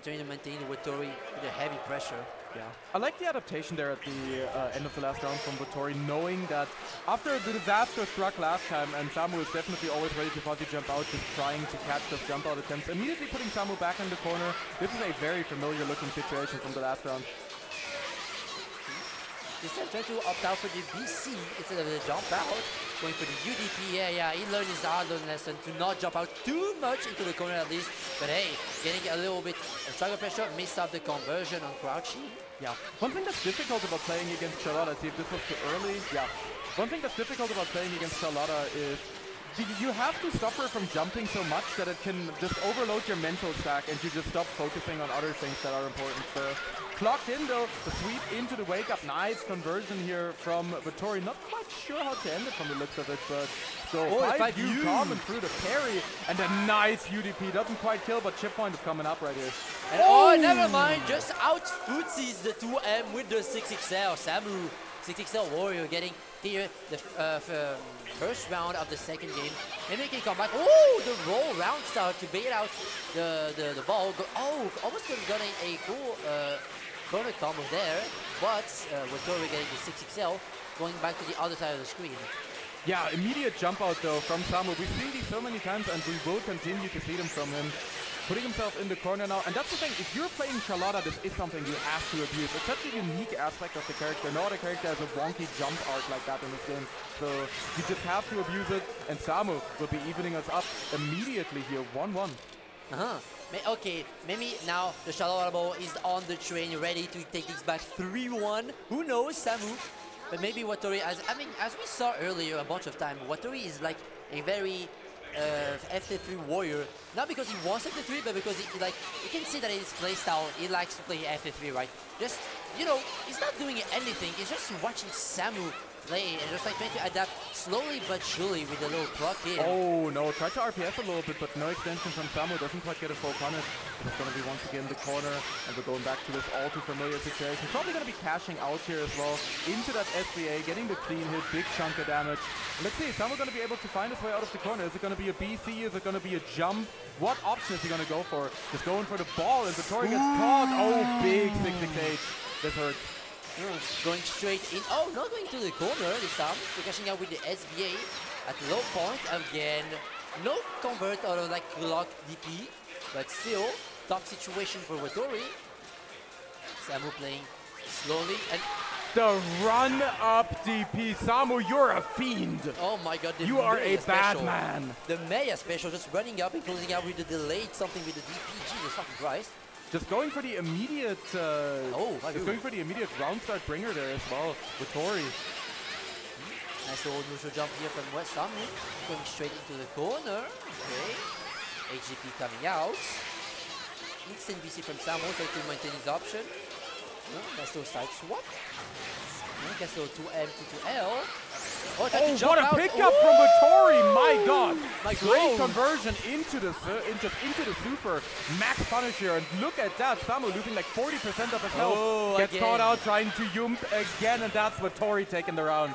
Trying to maintain Vittori with the heavy pressure. Yeah, I like the adaptation there at the end of the last round from Vittori, knowing that after the disaster struck last time, and Samu is definitely always ready to fuzzy jump out, just trying to catch those jump out attempts, immediately putting Samu back in the corner. This is a very familiar looking situation from the last round. This time trying to opt out for the BC instead of the jump out. Going for the UDP, yeah, he learned his hard lesson to not jump out too much into the corner at least. But hey, getting a little bit of struggle pressure, missed up the conversion on crouching. Yeah, one thing that's difficult about playing against Charlotta, see if this was too early, one thing that's difficult about playing against Charlotta is you have to stop her from jumping so much that it can just overload your mental stack and you just stop focusing on other things that are important. So, clocked in though, the sweep into the wake up, nice conversion here from Vittori. Not quite sure how to end it from the looks of it, but so 5U coming through the parry and a nice UDP. Doesn't quite kill, but chip point is coming up right here. And never mind, just out footsies the 2M with the 6XL. Samu, 6XL Warrior getting here the first round of the second game. Maybe he can come back. Oh, the roll round start to bait out the ball. Almost could have gotten a cool corner combo there, but Vittori getting the 6XL, going back to the other side of the screen. Yeah, immediate jump out though from Samu. We've seen these so many times and we will continue to see them from him. Putting himself in the corner now, and that's the thing, if you're playing Charlotta, this is something you have to abuse. It's such a unique aspect of the character. No other character has a wonky jump arc like that in this game. So you just have to abuse it, and Samu will be evening us up immediately here, 1-1. Okay, maybe now the Charlotta ball is on the train, ready to take things back 3-1. Who knows, Samu? But maybe Vittori, as we saw earlier a bunch of times, Vittori is like a very FT3 warrior, not because he wants FT3, but because he can see that in his playstyle, he likes to play FT3, right? Just, you know, he's not doing anything, he's just watching Samu play and just like trying to adapt slowly but surely with a little clock in. Oh no, tried to RPS a little bit, but no extension from Samu, doesn't quite get a full punish. It's going to be once again the corner, and we're going back to this all too familiar situation. Probably going to be cashing out here as well, into that SBA, getting the clean hit, big chunk of damage. Let's see, is Samu going to be able to find his way out of the corner? Is it going to be a BC? Is it going to be a jump? What option is he going to go for? Just going for the ball, and Vittori gets caught. Oh, big 668. This hurts. Going straight in. Oh, not going to the corner this time. So cashing out with the SBA at low point again. No convert out of like clock DP, but still tough situation for Vittori. Samu playing slowly and the run-up DP. Samu, you're a fiend. Oh my god, the You are a Maya bad special. man. The Maya special just running up and closing out with the delayed something with the DP. Jesus fucking Christ. Just going for the immediate, just going for the immediate round start bringer there as well with Tori. Nice little neutral jump here from West Samu. Going straight into the corner. Okay. HGP coming out. Instant BC from Samu, trying to maintain his option. Nice little side swap. Gets a little 2M to 2L. Oh, What a pickup from Vittori! My God! My Great God. conversion into the into the super max punish here, and look at that! Samu losing like 40% of his health. Oh, Gets again. caught out trying to Yump again, and that's Vittori taking the round.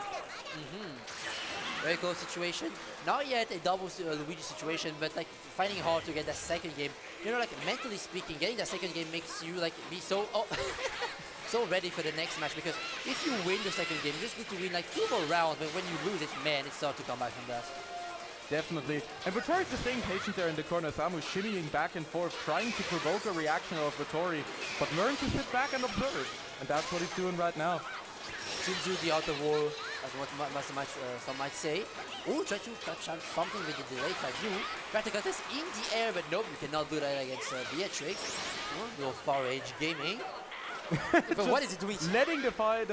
Very close situation. Not yet a double Luigi situation, but like finding hard to get that second game. You know, like mentally speaking, getting that second game makes you like be so so ready for the next match, because if you win the second game, you just need to win like 2 more rounds, but when you lose it, man, it's hard to come back from that. Definitely. And Vittori just staying patient there in the corner. Samu shimmying back and forth, trying to provoke a reaction of Vittori, but learn to sit back and observe. And that's what he's doing right now. Seems to the outer wall, as what some might say. Oh, try to touch on something with the delayed 5U. Try to cut this in the air, but nope, you cannot do that against Beatrix. Little Far Age Gaming. But what is it doing? Letting the Fire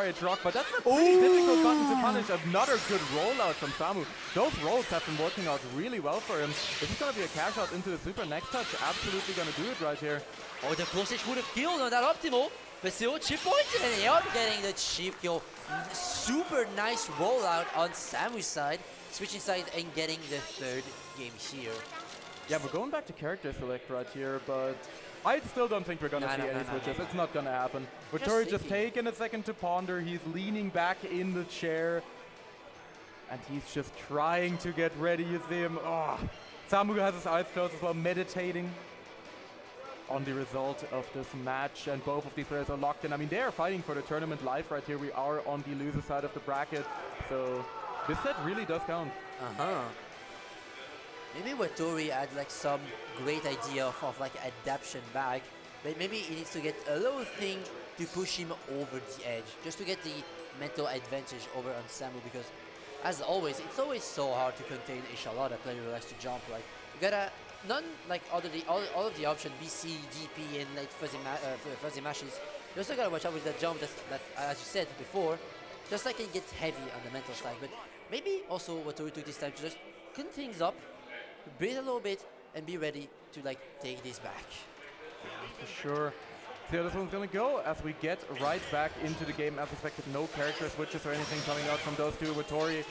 Edge rock, but that's a pretty difficult button to punish. Another good rollout from Samu. Those rolls have been working out really well for him. If it's going to be a cash out into the super next touch, absolutely going to do it right here. Oh, the closest would have killed on that optimal. But still chip point, and yep, getting the chip kill. Super nice rollout on Samu's side. Switching side and getting the third game here. Yeah, we're going back to character select right here, but I still don't think we're going to see any switches. It's not going to happen. Vittori just taking a second to ponder. He's leaning back in the chair. And he's just trying to get ready. You see him. Oh, Samu has his eyes closed as well, meditating on the result of this match. And both of these players are locked in. I mean, they are fighting for the tournament life right here. We are on the loser side of the bracket. So this set really does count. Maybe Vittori had like some great idea of like adaptation back, but maybe he needs to get a little thing to push him over the edge, just to get the mental advantage over on Samu, because as always, it's always so hard to contain a Charlotte player who likes to jump. Like you gotta all of the option BC, DP, and like fuzzy mashes. You also gotta watch out with that jump that as you said before, just like it gets heavy on the mental side. But maybe also Vittori took this time to just clean things up, breathe a little bit, and be ready to like take this back. For sure. See how this one's gonna go as we get right back into the game as expected. No character switches or anything coming out from those two. Vittori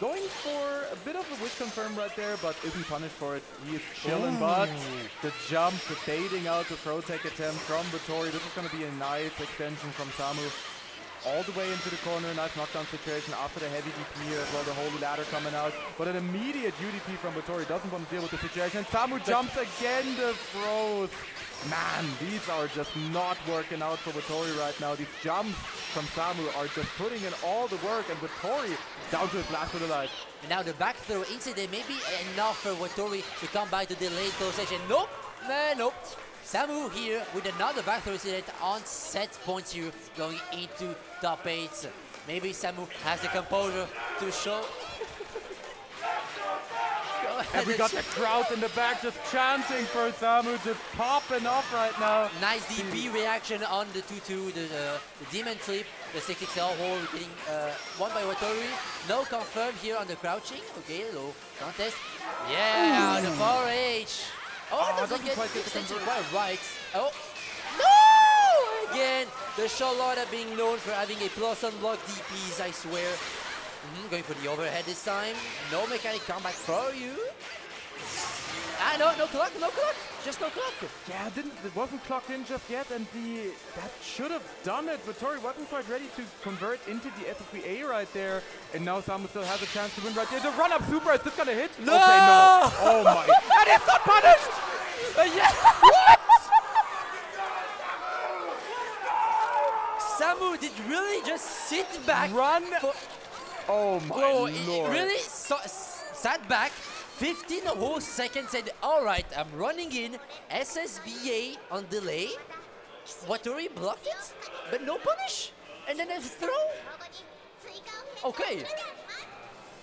going for a bit of a witch confirm right there, but isn't punished for it. He is chilling, but the jump, the baiting out the throw take attempt from Vittori. This is gonna be a nice extension from Samu. All the way into the corner, nice knockdown situation after the heavy DP here as well, the holy ladder coming out. But an immediate UDP from Vittori, doesn't want to deal with the situation. And Samu jumps again, the throws. Man, these are just not working out for Vittori right now. These jumps from Samu are just putting in all the work, and Vittori down to his last bit of life. And now the back throw inside there may be enough for Vittori to come back to the late close section. Nope, nope. Samu here with another back throw incident on set points here, going into top 8. Maybe Samu has the composure to show. And we got the crowd in the back just chanting for Samu, just popping off right now. Nice DP reaction on the 2-2, the demon flip, the 6XL hole getting won by Vittori. No confirm here on the crouching. Okay, low contest. Yeah, the 4H. Oh, it doesn't get the extension quite right. Oh, no! Again, the Charlotte being known for having a plus unblock DPs, I swear. Going for the overhead this time. No mechanic comeback for you. Ah, no clock, just no clock. Yeah, it wasn't clocked in just yet, and that should have done it. Vittori wasn't quite ready to convert into the SSBA right there, and now Samu still has a chance to win right there. The run-up super, is this gonna hit? No! Okay, no. Oh my, and it's not punished! Yeah. What? Samu did really just sit back. Run. Oh my lord. He really sat back 15 whole seconds, said, alright, I'm running in, SSBA on delay. Vittori blocked it, but no punish. And then a throw? Okay.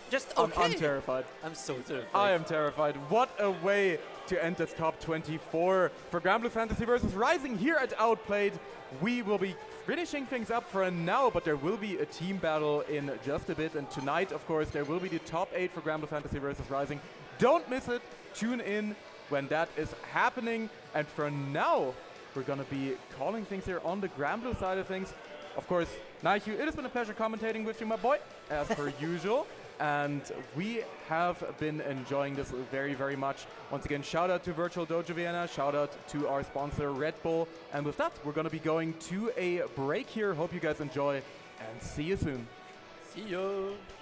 Just I'm okay. terrified. I'm so terrified. I am terrified. What a way to end this top 24 for Granblue Fantasy versus Rising here at Outplayed. We will be finishing things up for now, but there will be a team battle in just a bit. And tonight, of course, there will be the top 8 for Granblue Fantasy versus Rising. Don't miss it. Tune in when that is happening. And for now, we're going to be calling things here on the Granblue side of things. Of course, Naihu, it has been a pleasure commentating with you, my boy, as per usual. And we have been enjoying this very, very much. Once again, shout out to Virtual Dojo Vienna, shout out to our sponsor Red Bull. And with that, we're going to be going to a break here. Hope you guys enjoy and see you soon. See you.